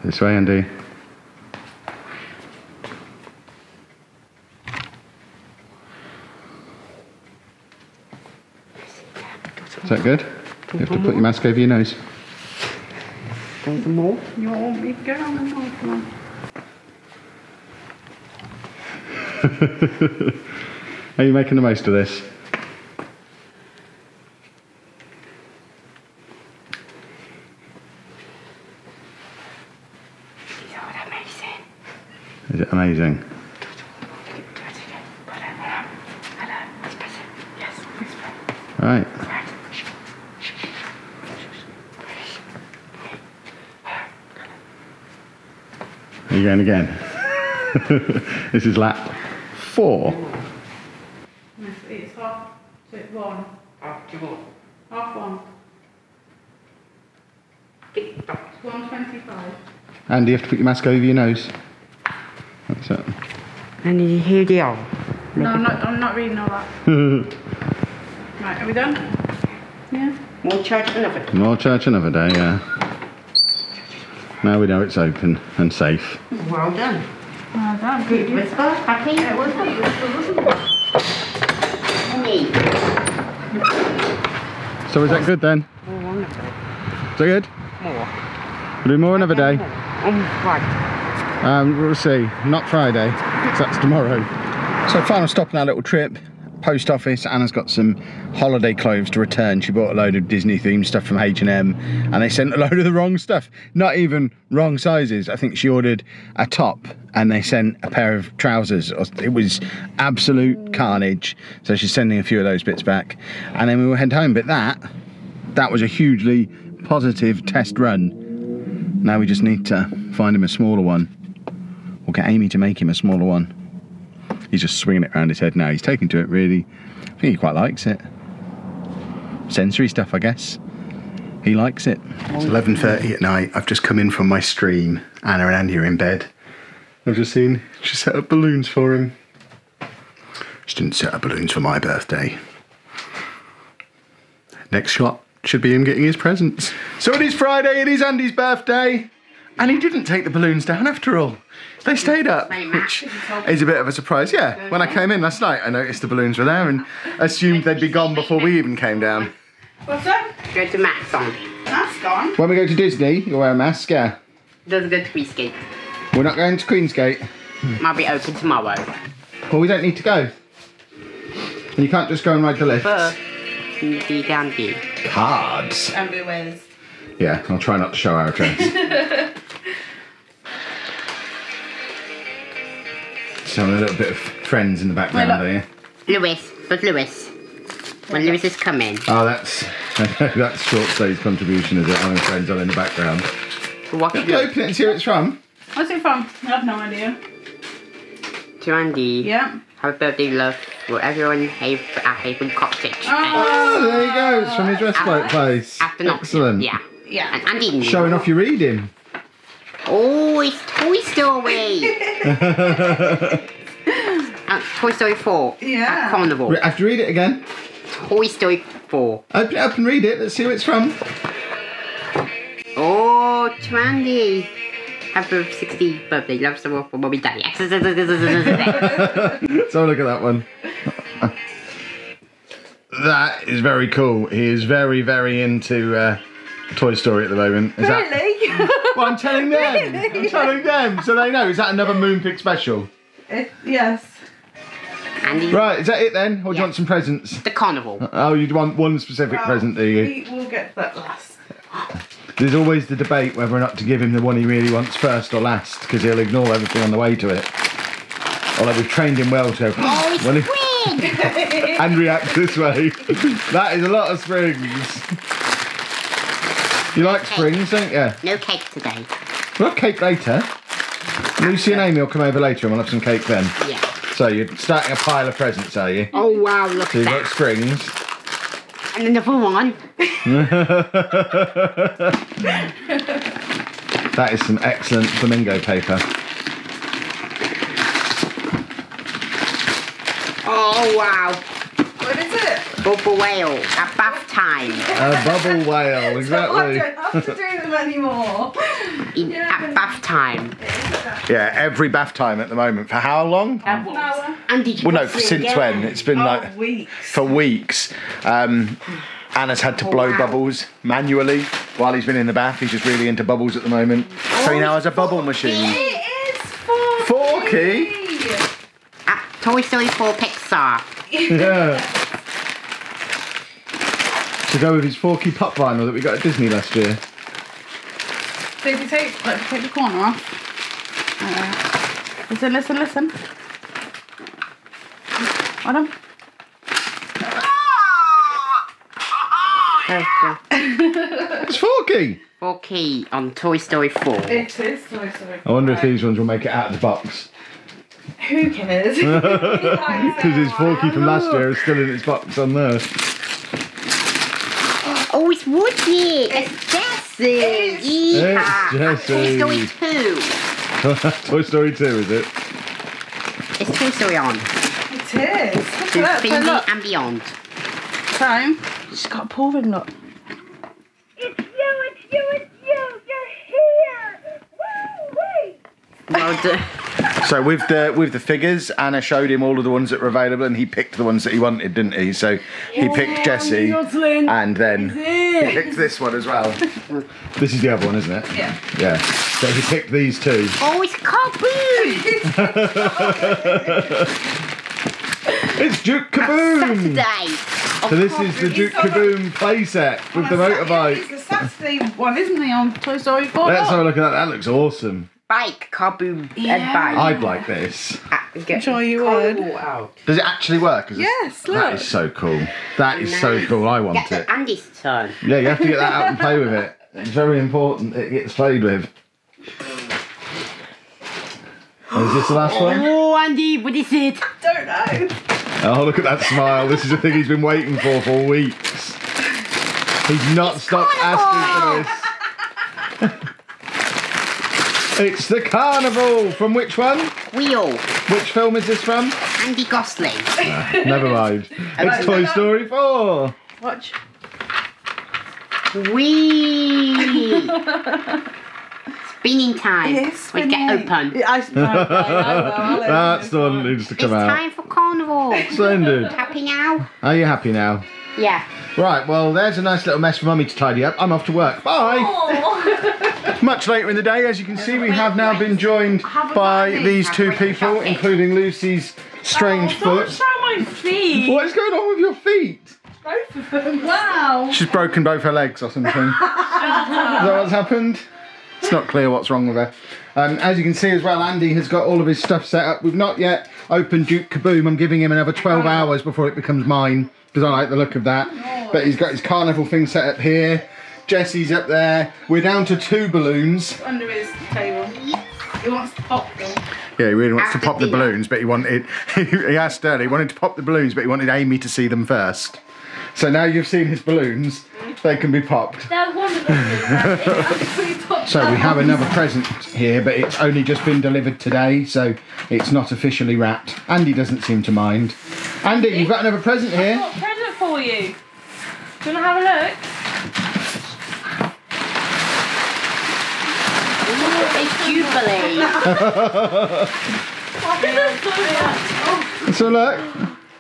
Speaker 2: This way, Andy. Is that good? You have to put your mask over your nose.
Speaker 1: There's some more.
Speaker 3: You want me to go on the knife? Come on.
Speaker 2: Are you making the most of this? Is it amazing? Right. Are you going again? This is lap 4.
Speaker 3: It's half to 1. Half 1. It's 1:25.
Speaker 2: Andy, you have to put your mask over your nose. That's it.
Speaker 1: And did you hear the owl?
Speaker 3: No, I'm not reading all that. Right, are we done? Yeah.
Speaker 1: More church another day.
Speaker 2: More church another day, yeah. Now we know it's open and safe.
Speaker 1: Well done.
Speaker 3: Well done.
Speaker 1: Good whisper. Happy? It was good whisper, wasn't it?
Speaker 2: So is that good then?
Speaker 1: More wonderful.
Speaker 2: Is that good?
Speaker 1: More.
Speaker 2: We'll do more another day.
Speaker 1: On Friday.
Speaker 2: We'll see. Not Friday, 'cause that's tomorrow. So final stop on our little trip. Post office. Anna's got some holiday clothes to return. She bought a load of Disney themed stuff from H&M and they sent a load of the wrong stuff. Not even wrong sizes. I think she ordered a top and they sent a pair of trousers. It was absolute carnage. So she's sending a few of those bits back. And then we will head home. But that was a hugely positive test run. Now we just need to find him a smaller one. Or get Amy to make him a smaller one. He's just swinging it around his head now. He's taking to it really. I think he quite likes it. Sensory stuff, I guess. He likes it. It's 11:30 at night. I've just come in from my stream. Anna and Andy are in bed. I've just seen she set up balloons for him. She didn't set up balloons for my birthday. Next shot should be him getting his presents. So it is Friday, it is Andy's birthday. And he didn't take the balloons down after all. They stayed up, which is a bit of a surprise. Yeah, when I came in last night, I noticed the balloons were there and assumed they'd be gone before we even came down.
Speaker 3: What's that?
Speaker 1: Go to mask on.
Speaker 3: Mask on?
Speaker 2: When we go to Disney, you'll wear a mask, yeah.
Speaker 1: Doesn't go to Queensgate.
Speaker 2: We're not going to Queensgate.
Speaker 1: Might be open tomorrow.
Speaker 2: Well, we don't need to go. And you can't just go and ride the lift.
Speaker 1: But the dandy.
Speaker 2: Cards.
Speaker 3: Everywhere.
Speaker 2: Yeah, I'll try not to show our address. So a little bit of friends in the background there.
Speaker 1: Lewis. But Lewis. When Lewis is coming.
Speaker 2: Oh, that's Short Stay's contribution, is it? Having friends on in the background.
Speaker 1: What
Speaker 2: Can you open it and see where it's from?
Speaker 3: What's it from? I have no idea.
Speaker 1: To Andy.
Speaker 3: Yeah.
Speaker 1: Happy birthday, love. Will everyone have a haven cottage?
Speaker 2: Oh, there you go. It's from his respite place. Excellent.
Speaker 1: Yeah.
Speaker 3: Yeah.
Speaker 1: And Andy.
Speaker 2: Showing off your reading.
Speaker 1: Oh, it's Toy Story. Toy Story 4.
Speaker 3: Yeah.
Speaker 1: At Carnival.
Speaker 2: I have to read it again.
Speaker 1: Toy Story 4.
Speaker 2: Open it up and read it. Let's see where it's from.
Speaker 1: Oh, to Andy. Happy 60th birthday. Love some more for Mommy Daddy.
Speaker 2: Let's have a look at that one. That is very cool. He is very, very into Toy Story at the moment. Is
Speaker 3: Really?
Speaker 2: That... Well, I'm telling them. Really? I'm telling them, so they know. Is that another Moonpig special?
Speaker 3: Yes.
Speaker 1: Andy.
Speaker 2: Right, is that it then? Or do you want some presents?
Speaker 1: The Carnival.
Speaker 2: Oh, you'd want one specific present, do you?
Speaker 3: We'll get to that last.
Speaker 2: There's always the debate whether or not to give him the one he really wants first or last, because he'll ignore everything on the way to it. Although we've trained him well to
Speaker 1: Oh,
Speaker 2: and react this way. That is a lot of springs. You like springs, don't you?
Speaker 1: No cake today.
Speaker 2: We'll have cake later. Lucy and Amy will come over later and we'll have some cake then.
Speaker 1: Yeah.
Speaker 2: So you're starting a pile of presents, are you?
Speaker 1: Oh wow, look
Speaker 2: So
Speaker 1: at
Speaker 2: you've got
Speaker 1: that.
Speaker 2: springs.
Speaker 1: And another one.
Speaker 2: That is some excellent flamingo paper.
Speaker 1: Oh wow.
Speaker 3: What is it?
Speaker 1: Bubble whale at bath time.
Speaker 2: A bubble whale,
Speaker 3: I
Speaker 2: exactly.
Speaker 3: don't have to do them anymore.
Speaker 1: At bath time.
Speaker 2: Yeah, every bath time at the moment. For how long?
Speaker 1: And did you
Speaker 2: Well, no,
Speaker 1: go through
Speaker 2: since
Speaker 1: again?
Speaker 2: when? It's been like
Speaker 3: Weeks.
Speaker 2: for weeks. Anna's had to blow bubbles manually while he's been in the bath. He's just really into bubbles at the moment. So he now has a bubble machine.
Speaker 3: It is
Speaker 2: Forky?
Speaker 1: Toy Story 4 Pixar.
Speaker 2: Yeah. To go with his Forky pop vinyl that we got at Disney last year.
Speaker 3: So if you take the corner off. Listen. Hold on.
Speaker 2: It's Forky!
Speaker 1: Forky on Toy Story 4.
Speaker 3: It is Toy Story 4.
Speaker 2: I wonder if these ones will make it out of the box.
Speaker 3: Who cares?
Speaker 2: Because his Forky from last year is still in its box on there.
Speaker 1: Oh, it's Woody! It's Jessie!
Speaker 2: It's Jessie.
Speaker 1: Toy Story 2.
Speaker 2: Toy Story 2, is it?
Speaker 1: It's Toy Story on.
Speaker 3: It is.
Speaker 1: To Infinity and beyond.
Speaker 3: Time. She's got a pull ring, look.
Speaker 4: It's you, you're here! Woo-wee!
Speaker 1: Well done.
Speaker 2: So with the figures, Anna showed him all of the ones that were available, and he picked the ones that he wanted, didn't he? So he picked Jessie, and then he picked this one as well. This is the other one, isn't it?
Speaker 3: Yeah.
Speaker 2: Yeah. So he picked these two.
Speaker 1: Oh, it's Kaboom!
Speaker 2: It's Duke Kaboom!
Speaker 1: Saturday.
Speaker 2: So this is the Duke Kaboom playset with the motorbike.
Speaker 3: It's the Saturday one, isn't he, on Toy Story 4?
Speaker 2: Let's have a look at that. That looks awesome.
Speaker 1: Bike, Kaboom,
Speaker 3: Yeah.
Speaker 1: and bike.
Speaker 2: I'd like this.
Speaker 3: I'm sure you would.
Speaker 2: Does it actually work?
Speaker 3: Yes, look.
Speaker 2: That is so cool. That is so cool. I want
Speaker 1: Get
Speaker 2: it.
Speaker 1: to Andy's turn.
Speaker 2: Yeah, you have to get that out and play with it. It's very important it gets played with. Oh, is this the last one?
Speaker 1: Oh, Andy, what is it?
Speaker 3: Don't know.
Speaker 2: Oh, look at that smile. This is the thing he's been waiting for weeks. He's not stopped asking for this. It's the carnival. From which one?
Speaker 1: Wheel.
Speaker 2: Which film is this from?
Speaker 1: Andy Gosling.
Speaker 2: Never mind. It's Toy Story 4.
Speaker 3: Watch.
Speaker 1: Whee! Spinning time.
Speaker 3: It's
Speaker 1: We get open.
Speaker 3: I
Speaker 2: That's the one that needs to
Speaker 1: It's
Speaker 2: come out.
Speaker 1: time for carnival.
Speaker 2: Splendid.
Speaker 1: Happy now?
Speaker 2: Are you happy now?
Speaker 1: Yeah.
Speaker 2: Right, well, there's a nice little mess for Mummy to tidy up. I'm off to work. Bye. Much later in the day, as you can see, we have now been joined by these two people, including Lucy's strange foot.
Speaker 3: Show my feet.
Speaker 2: What is going on with your feet?
Speaker 3: Both of them. Wow.
Speaker 2: She's broken both her legs or something. Is that what's happened? It's not clear what's wrong with her. As you can see as well, Andy has got all of his stuff set up. We've not yet opened Duke Kaboom. I'm giving him another 12 hours before it becomes mine, because I like the look of that. But he's got his carnival thing set up here. Jessie's up there. We're down to 2 balloons.
Speaker 3: Under his table. He wants to pop them.
Speaker 2: Yeah, he really wants to pop the balloons, but he wanted, he asked earlier, he wanted to pop the balloons, but he wanted Amy to see them first. So now you've seen his balloons, they can be popped.
Speaker 4: They're wonderful.
Speaker 2: So we have another present here, but it's only just been delivered today, so it's not officially wrapped. Andy doesn't seem to mind. Andy, you've got another present here.
Speaker 5: I've got a present for you. Do you want to have a look?
Speaker 1: Ooh, it's Jubilee.
Speaker 2: Let's have a look.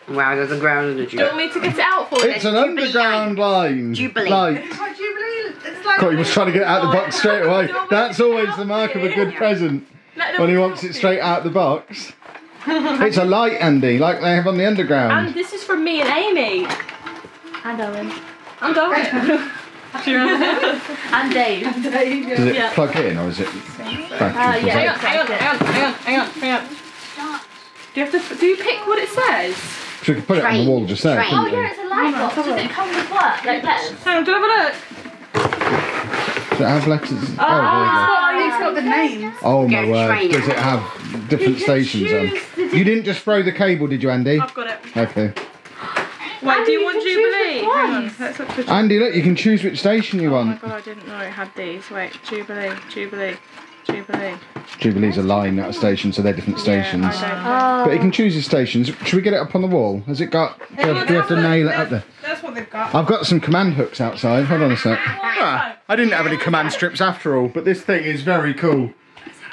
Speaker 1: Wow, there's a ground in the
Speaker 5: Do you want me to get it out for you?
Speaker 2: It's an underground line.
Speaker 1: Jubilee.
Speaker 2: Light.
Speaker 3: What Jubilee? It's like.
Speaker 2: God, he was trying to get it out of the box straight away. That's always the mark of a good present, when he wants it straight out of the box. It's a light, Andy, like they have on the underground.
Speaker 5: And this is from me and Amy.
Speaker 4: And Owen.
Speaker 5: And Owen.
Speaker 4: And Dave.
Speaker 2: Does it plug in or is it battery?
Speaker 5: Hang on. Do you pick what it says?
Speaker 2: So we could put it on the wall just there,
Speaker 1: Train.
Speaker 4: Oh
Speaker 2: couldn't
Speaker 4: yeah,
Speaker 2: we?
Speaker 4: it's a light box. Does it come with what? Like letters?
Speaker 5: Hang on, do you have a look?
Speaker 2: Does it have letters?
Speaker 3: Oh, it's got the names.
Speaker 2: Oh my
Speaker 1: Get
Speaker 2: word,
Speaker 1: train
Speaker 2: does it
Speaker 1: out.
Speaker 2: have different stations on? You didn't just throw the cable, did you, Andy?
Speaker 5: I've got it.
Speaker 2: Okay.
Speaker 5: Wait, do you want
Speaker 4: can choose
Speaker 5: Jubilee?
Speaker 4: which
Speaker 5: Hang on,
Speaker 4: ones.
Speaker 5: let's look for
Speaker 2: Andy, look, you can choose which station you
Speaker 5: Oh my
Speaker 2: want.
Speaker 5: god, I didn't know it had these. Wait, Jubilee.
Speaker 2: Jubilee's a line, not a station, so they're different stations.
Speaker 5: Yeah, I don't know.
Speaker 2: But you can choose your stations. Should we get it up on the wall? Has it got... Do we have to nail it up there?
Speaker 3: That's what they've got.
Speaker 2: I've got some command hooks outside. Hold on a sec. Ah, I didn't have any command strips after all, but this thing is very cool.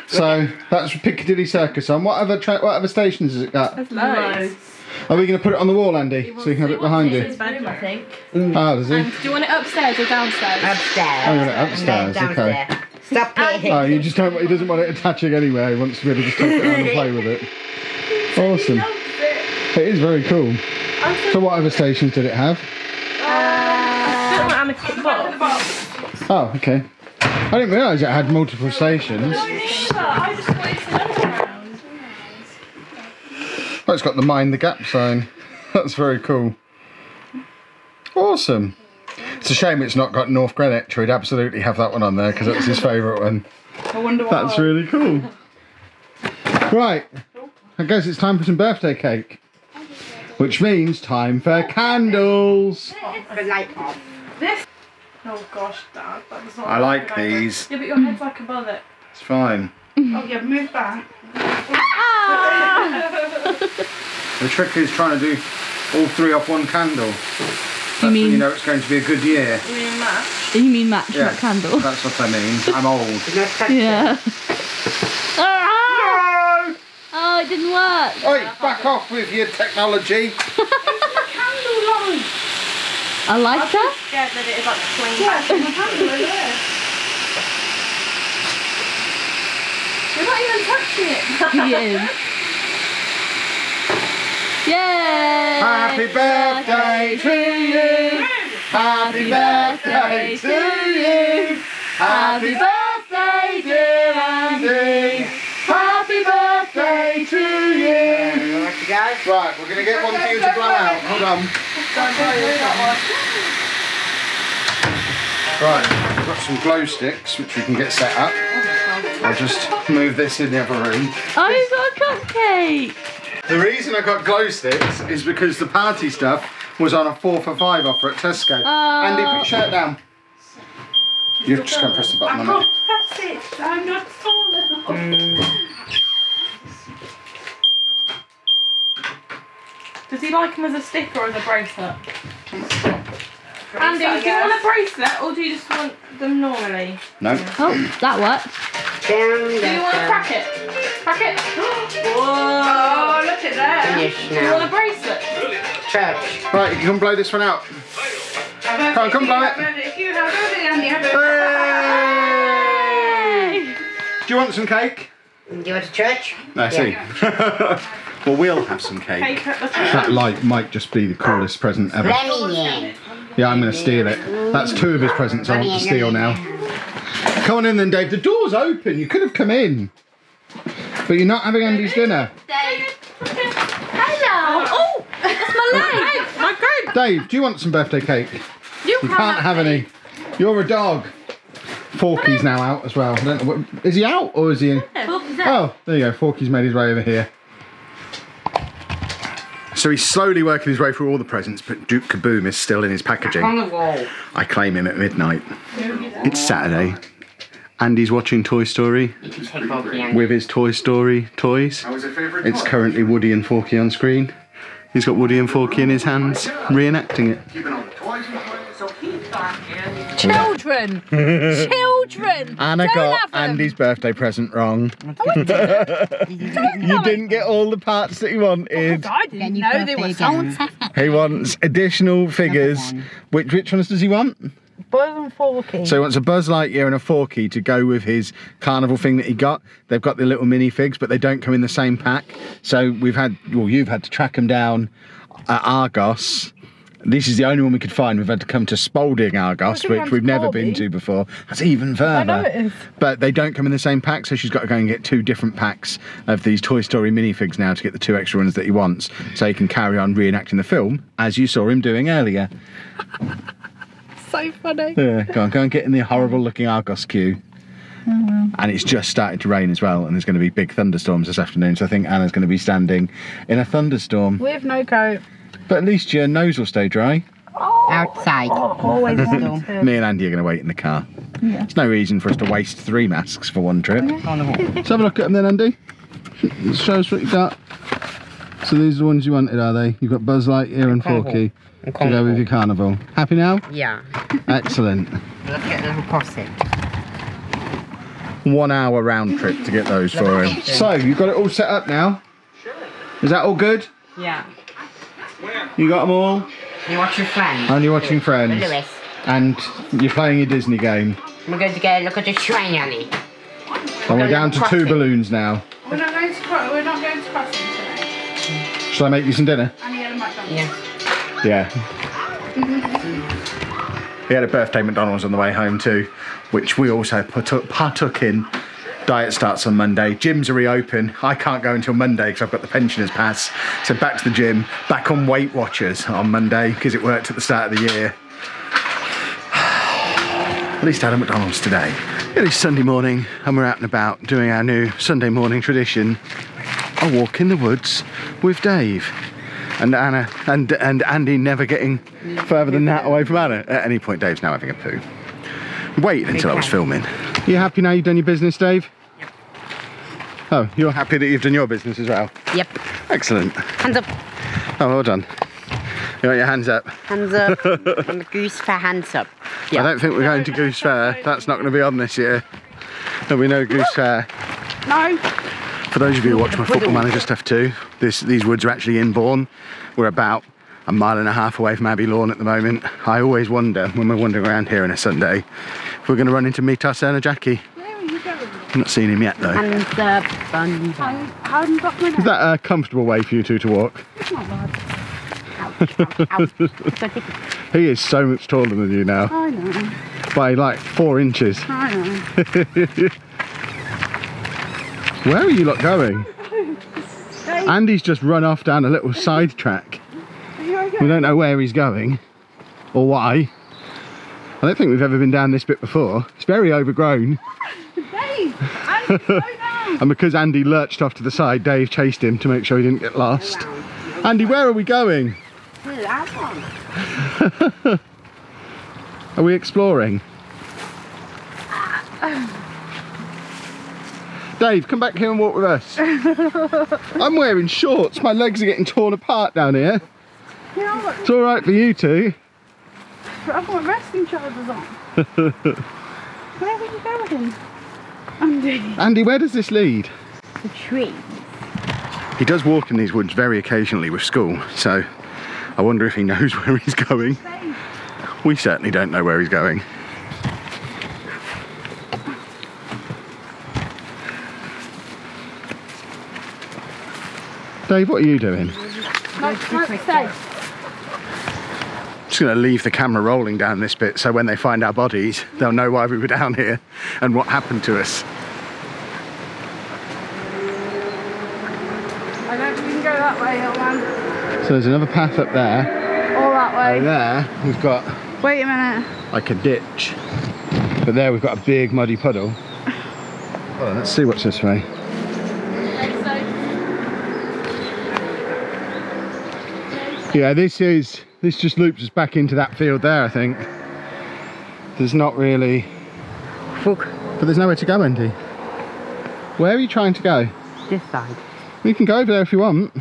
Speaker 2: So that's Piccadilly Circus on. What other stations has it got?
Speaker 5: Loads.
Speaker 2: Are we going to put it on the wall, Andy, so you can have it behind you?
Speaker 5: His bedroom, I think.
Speaker 2: Oh, does he?
Speaker 5: Do you want it upstairs or downstairs?
Speaker 6: Upstairs.
Speaker 2: Oh, you want it upstairs,
Speaker 6: And then
Speaker 2: okay.
Speaker 6: downstairs. Stop it.
Speaker 2: Oh, you just don't. He doesn't want it attaching anyway. He wants to be able to just take it around and play with it. Awesome. It is very cool. So, what other stations did it have? Oh, okay. I didn't realise it had multiple stations.
Speaker 5: I just wanted to know around.
Speaker 2: Oh, it's got the Mind the Gap sign. That's very cool. Awesome. It's a shame it's not got North Greenwich. We'd absolutely have that one on there because that's his favourite one.
Speaker 3: I wonder why.
Speaker 2: That's really cool. Right. I guess it's time for some birthday cake. Which means time for candles.
Speaker 1: The light off.
Speaker 5: This. Oh gosh, Dad, that was not.
Speaker 2: I like these.
Speaker 5: Yeah, but your head's like above it.
Speaker 2: It's fine.
Speaker 3: Oh yeah, move back.
Speaker 2: The trick is trying to do all three off one candle. That's when you know it's going to be a good year.
Speaker 5: You mean match?
Speaker 7: You mean match,
Speaker 2: Yeah,
Speaker 7: not candle?
Speaker 2: that's what I mean. I'm old.
Speaker 7: Yeah. Ah! Oh, it didn't work.
Speaker 2: Oi, back off with your technology.
Speaker 7: I like that.
Speaker 5: Scared that it is like swinging back. You're not even touching it.
Speaker 7: He is. Yay!
Speaker 2: Happy birthday to you. Happy birthday to you. Happy birthday, dear Andy. Happy birthday to you. Right, we're going to get one for you to blow out. Hold on. Right, we've got some glow sticks which we can get set up. I'll just move this in the other room.
Speaker 7: Oh, you've got a cupcake.
Speaker 2: The reason I got glow sticks is because the party stuff was on a 4 for 5 offer at Tesco. Andy, put your shirt down. You're just going to press the button on it.
Speaker 3: That's it. I'm not tall enough.
Speaker 5: Does he like them as a stick or as a bracelet? Andy, do you want a bracelet or do you just want them normally?
Speaker 2: No.
Speaker 7: Oh, that worked.
Speaker 5: Do you want to crack it? Crack it? Whoa!
Speaker 3: Oh, look at that.
Speaker 5: Do you want a bracelet?
Speaker 1: Church.
Speaker 2: Right, you can blow this one out. Come blow it.
Speaker 3: If you have it, Andy, have it.
Speaker 7: Yay!
Speaker 2: Do you want some cake?
Speaker 1: Do you want a church?
Speaker 2: I see. Well, we'll have some cake.
Speaker 5: Cake at the top.
Speaker 2: That light might just be the coolest present ever.
Speaker 1: Fleming.
Speaker 2: Yeah, I'm going to steal it. That's 2 of his presents I want to steal now. Come on in then, Dave. The door's open. You could have come in. But you're not having Andy's dinner.
Speaker 7: Dave. Hello. Oh, that's my leg.
Speaker 5: My cake!
Speaker 2: Dave, do you want some birthday cake?
Speaker 5: You
Speaker 2: can't have any. You're a dog. Forky's now out as well. I don't know what, is he out or is he in? Oh, there you go. Forky's made his way over here. So he's slowly working his way through all the presents, but Duke Kaboom is still in his packaging.
Speaker 1: On the wall.
Speaker 2: I claim him at midnight. It's Saturday. Andy's watching Toy Story with his Toy Story toys. It's currently Woody and Forky on screen. He's got Woody and Forky in his hands, reenacting it.
Speaker 7: Children. Children.
Speaker 2: Anna
Speaker 7: Don't
Speaker 2: got
Speaker 7: have them.
Speaker 2: Andy's birthday present wrong.
Speaker 7: You
Speaker 2: You didn't get all the parts that he wanted.
Speaker 3: I didn't know there was someone.
Speaker 2: He wants additional figures. Which ones does he want?
Speaker 3: Buzz and Forky.
Speaker 2: So he wants a Buzz Lightyear and a Forky to go with his carnival thing that he got. They've got the little minifigs, but they don't come in the same pack. So you've had to track them down at Argos. This is the only one we could find. We've had to come to Spalding Argos, which we've never been to before. That's even further.
Speaker 3: I know it is.
Speaker 2: But they don't come in the same pack, so she's got to go and get 2 different packs of these Toy Story minifigs now to get the 2 extra ones that he wants, so he can carry on reenacting the film, as you saw him doing earlier.
Speaker 3: So funny.
Speaker 2: Yeah, go and get in the horrible looking Argos queue. And it's just started to rain as well, and there's going to be big thunderstorms this afternoon, so I think Anna's going to be standing in a thunderstorm.
Speaker 3: With no coat.
Speaker 2: But at least your nose will stay dry.
Speaker 1: Outside.
Speaker 3: Always wanted to.
Speaker 2: Me and Andy are going to wait in the car.
Speaker 3: Yeah.
Speaker 2: There's no reason for us to waste 3 masks for one trip.
Speaker 1: On the wall.
Speaker 2: Let's have a look at them then, Andy. Let's show us what you got. So these are the ones you wanted, are they? You've got Buzz Lightyear and Forky to go with your carnival. Happy now?
Speaker 1: Yeah.
Speaker 2: Excellent.
Speaker 1: Look at the little posse.
Speaker 2: 1 hour round trip to get those for him. So, you've got it all set up now? Sure. Is that all good?
Speaker 5: Yeah.
Speaker 2: You got them all?
Speaker 1: You watch your friends.
Speaker 2: And you're watching Friends.
Speaker 1: Lewis.
Speaker 2: And you're playing your Disney game.
Speaker 1: We're going to get a look at the train, Annie.
Speaker 2: And we're down to 2 balloons now.
Speaker 3: We're not going to crossing today.
Speaker 2: Shall I make you some dinner?
Speaker 3: And you had a McDonald's.
Speaker 1: Yeah.
Speaker 2: Yeah. We had a birthday McDonald's on the way home too, which we also partook in. Diet starts on Monday. Gyms are reopen. I can't go until Monday because I've got the pensioners pass. So back to the gym, back on Weight Watchers on Monday because it worked at the start of the year. At least I had a McDonald's today. It is Sunday morning and we're out and about doing our new Sunday morning tradition, a walk in the woods with Dave. And Anna and Andy never getting further than that away from Anna. At any point Dave's now having a poo. Wait until I was filming. You happy now you've done your business, Dave?
Speaker 1: Yep.
Speaker 2: Oh, you're happy that you've done your business as well?
Speaker 1: Yep.
Speaker 2: Excellent.
Speaker 1: Hands up.
Speaker 2: Oh, well done. You want your hands up?
Speaker 1: Hands up. I'm a goose for hands up. Yeah.
Speaker 2: I don't think we're going to Goose Fair. That's not going to be on this year. There'll be no Goose Fair.
Speaker 3: No.
Speaker 2: For those of you who watch my Football Manager stuff too, these woods are actually in Bourne. We're about 1.5 miles away from Abbey Lawn at the moment. I always wonder, when we're wandering around here on a Sunday, if we're going to run into meet our son Jackie.
Speaker 3: Where are you going?
Speaker 2: I've not seen him yet though.
Speaker 1: Hands up. Hands up.
Speaker 3: How have you got my
Speaker 2: Is that a comfortable way for you two to walk?
Speaker 3: It's not bad.
Speaker 2: He is so much taller than you now.
Speaker 3: I know.
Speaker 2: By like 4 inches.
Speaker 3: I know.
Speaker 2: Where are you lot going? Andy's just run off down a little side track.
Speaker 3: Are you okay?
Speaker 2: We don't know where he's going or why. I don't think we've ever been down this bit before. It's very overgrown.
Speaker 3: Dave! Andy, slow down!
Speaker 2: And because Andy lurched off to the side, Dave chased him to make sure he didn't get lost. Andy, where are we going? Are we exploring? Dave, come back here and walk with us. I'm wearing shorts. My legs are getting torn apart down here.
Speaker 3: Yeah,
Speaker 2: It's all right for you two.
Speaker 3: I've got resting trousers on. Where are you going? Andy.
Speaker 2: Andy, where does this lead?
Speaker 1: The tree.
Speaker 2: He does walk in these woods very occasionally with school, so I wonder if he knows where he's going. We certainly don't know where he's going. Dave, what are you doing?
Speaker 3: No, stay.
Speaker 2: Just going to leave the camera rolling down this bit so when they find our bodies, they'll know why we were down here and what happened to us.
Speaker 3: I don't think we can go that way, little man.
Speaker 2: So there's another path up there.
Speaker 3: All that way.
Speaker 2: Over there, we've got
Speaker 3: Wait a minute.
Speaker 2: like a ditch. But there we've got a big muddy puddle. Hold on, let's see what's this way. Yeah, this just loops us back into that field there, I think. There's not really...
Speaker 1: Look.
Speaker 2: But there's nowhere to go, Andy. Where are you trying to go?
Speaker 1: This side.
Speaker 2: We can go over there if you want.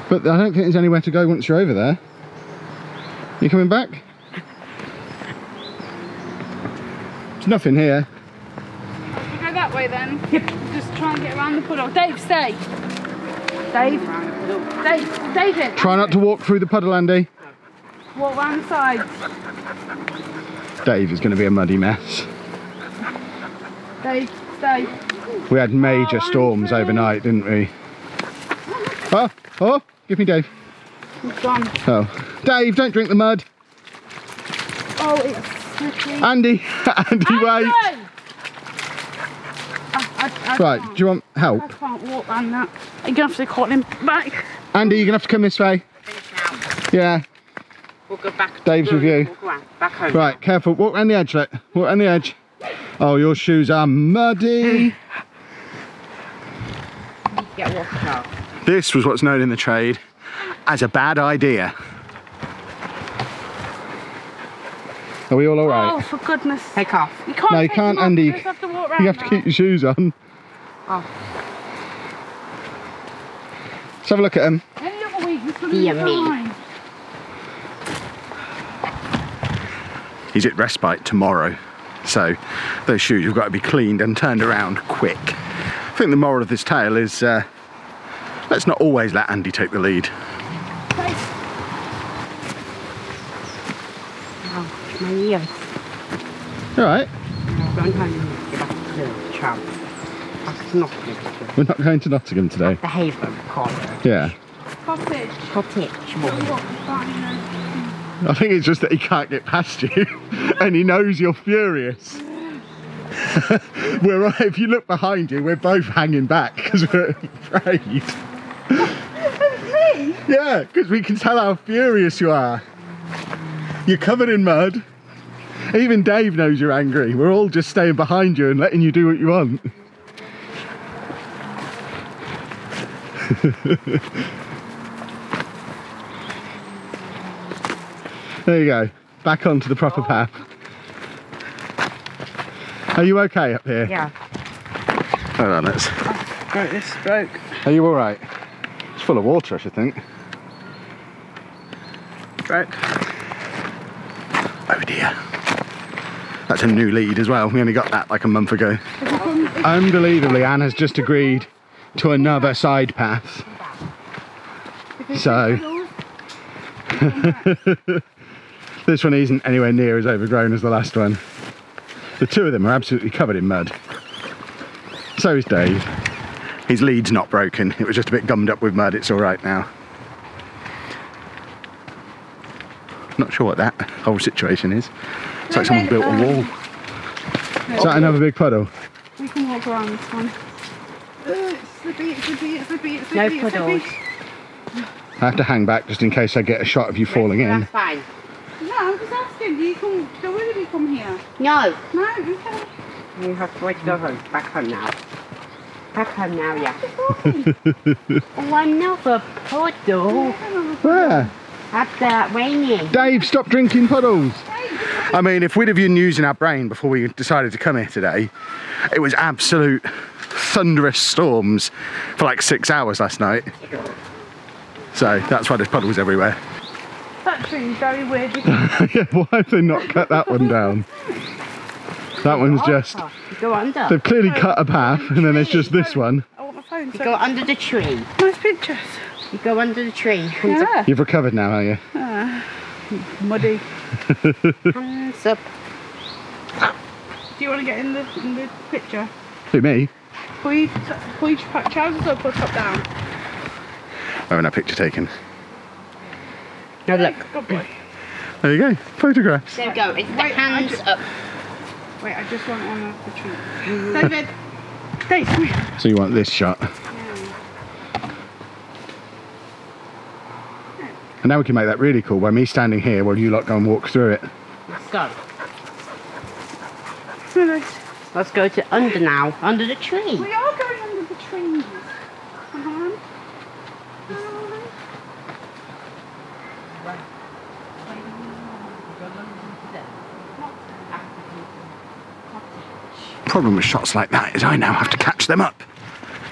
Speaker 2: But I don't think there's anywhere to go once you're over there. You coming back? There's nothing here.
Speaker 3: We go that way then. Yep. Just try and get around the puddle. Dave, stay. Dave. David.
Speaker 2: Try not to walk through the puddle, Andy.
Speaker 3: Walk round the sides.
Speaker 2: Dave is going to be a muddy mess.
Speaker 3: Dave, stay.
Speaker 2: We had major storms overnight, didn't we? Oh, give me Dave.
Speaker 3: He's gone.
Speaker 2: Oh, Dave, don't drink the mud.
Speaker 3: Oh, it's slippery.
Speaker 2: Andy, Andy, wait.
Speaker 3: I
Speaker 2: Right,
Speaker 3: can't.
Speaker 2: do you want help?
Speaker 3: I can't walk around that. You're going to have to call him back.
Speaker 2: Andy, you're going to have to come this way. Yeah,
Speaker 1: We'll go back.
Speaker 2: Dave's with you.
Speaker 1: Walk around. Back home.
Speaker 2: Right, careful. Walk around the edge, look. Walk around the edge. Oh, your shoes are muddy.
Speaker 1: Get washed off.
Speaker 2: This was what's known in the trade as a bad idea. Are we all
Speaker 3: Oh,
Speaker 2: right?
Speaker 3: for goodness.
Speaker 1: Take off.
Speaker 3: You can't
Speaker 2: No, you
Speaker 3: take
Speaker 2: can't,
Speaker 3: them off.
Speaker 2: Andy.
Speaker 3: You just have to walk around
Speaker 2: You have to keep your shoes on.
Speaker 1: Oh.
Speaker 2: Let's have a look at them.
Speaker 3: Any other week, it's going to be
Speaker 1: Yummy.
Speaker 3: fine.
Speaker 2: He's at respite tomorrow, so those shoes have got to be cleaned and turned around quick think the moral of this tale is let's not always let Andy take the lead.
Speaker 1: Oh, my ears.
Speaker 2: All right. We're not going to Nottingham today.
Speaker 1: The Haven Cottage.
Speaker 2: Yeah.
Speaker 3: Cottage.
Speaker 1: Cottage.
Speaker 2: I think it's just that he can't get past you and he knows you're furious. If you look behind you, we're both hanging back because we're afraid.
Speaker 3: Me?
Speaker 2: Yeah, because we can tell how furious you are. You're covered in mud. Even Dave knows you're angry. We're all just staying behind you and letting you do what you want. There you go. Back onto the proper path. Are you okay up here?
Speaker 1: Yeah.
Speaker 2: Hold on, let's...
Speaker 3: Right, this broke.
Speaker 2: Are you alright? It's full of water, I should think.
Speaker 3: Broke.
Speaker 2: Oh dear. That's a new lead as well. We only got that like a month ago. Unbelievably, Anne has just agreed to another side path. So... this one isn't anywhere near as overgrown as the last one. The two of them are absolutely covered in mud. So is Dave. His lead's not broken. It was just a bit gummed up with mud. It's all right now. Not sure what that whole situation is. It's like someone built a wall. Is that another big puddle?
Speaker 3: We can walk around this one. It's slippy, it's slippy, it's slippy, it's
Speaker 1: No
Speaker 3: slippy, it's
Speaker 1: puddles.
Speaker 3: slippy.
Speaker 2: I have to hang back just in case I get a shot of you falling in.
Speaker 1: That's fine.
Speaker 3: No, I'm just asking, do you come, so where do we come here?
Speaker 1: No.
Speaker 3: No, okay.
Speaker 1: You have to wait to go home. Back home now. Back home now, yeah. Oh, another puddle.
Speaker 2: Where?
Speaker 1: That's raining.
Speaker 2: Dave, stop drinking puddles. I mean, if we'd have used our brain before we decided to come here today, it was absolute thunderous storms for like 6 hours last night. So that's why there's puddles everywhere.
Speaker 3: That tree's very weird.
Speaker 2: Yeah, why have they not cut that one down? That one's just...
Speaker 1: Go under.
Speaker 2: They've clearly cut a path and then there's just this one.
Speaker 3: I want my phone.
Speaker 1: You go under the tree.
Speaker 3: Nice pictures.
Speaker 1: You go under the tree.
Speaker 3: Yeah.
Speaker 2: You've recovered now, are you?
Speaker 3: Muddy.
Speaker 1: Hands up.
Speaker 3: Do you want to get in the picture?
Speaker 2: Who, me?
Speaker 3: Pull your trousers up or top down?
Speaker 2: Having a picture taken.
Speaker 1: No, look.
Speaker 3: Good boy.
Speaker 2: There you go, photographs.
Speaker 1: There we go. It's the hands up.
Speaker 3: Wait, I just want one of the tree. David! Dave, come here.
Speaker 2: So you want this shot. And now we can make that really cool by me standing here while you lot go and walk through it.
Speaker 1: Let's go.
Speaker 3: Really?
Speaker 1: Let's go to under now. Under the tree.
Speaker 3: We are going under the trees. Come on.
Speaker 2: Problem with shots like that is I now have to catch them up.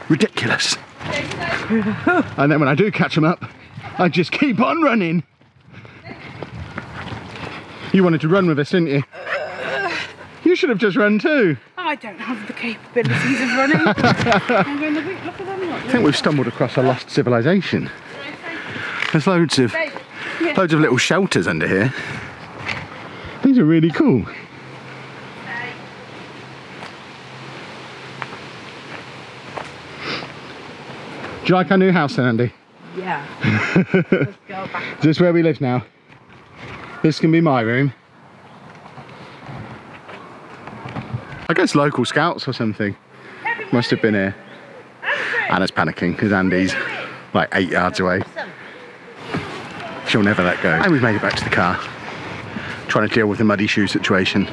Speaker 2: Ridiculous. And then when I do catch them up, I just keep on running. You wanted to run with us, didn't you? You should have just run too.
Speaker 3: I don't have the capabilities of running. I'm going to look at them.
Speaker 2: I think we've stumbled across a lost civilization. There's loads of little shelters under here. These are really cool. Do you like our new house then, Andy?
Speaker 1: Yeah. Let's go back.
Speaker 2: Is this where we live now? This can be my room. I guess local scouts or something must have been here. Anna's panicking because Andy's like 8 yards away. She'll never let go. And we've made it back to the car. Trying to deal with the muddy shoe situation.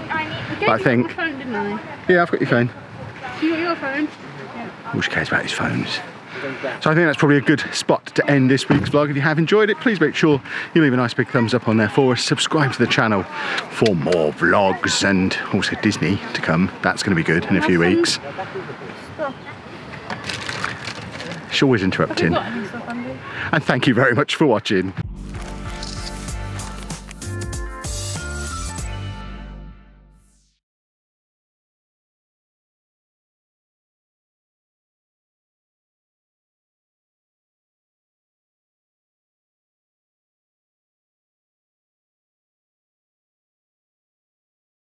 Speaker 2: But I think...
Speaker 3: Phone, didn't I?
Speaker 2: Yeah, I've got your phone.
Speaker 3: You got your phone?
Speaker 2: All she cares about is phones. So I think that's probably a good spot to end this week's vlog. If you have enjoyed it, please make sure you leave a nice big thumbs up on there for us. Subscribe to the channel for more vlogs and also Disney to come. That's going to be good in a few weeks. She's always interrupting. And thank you very much for watching.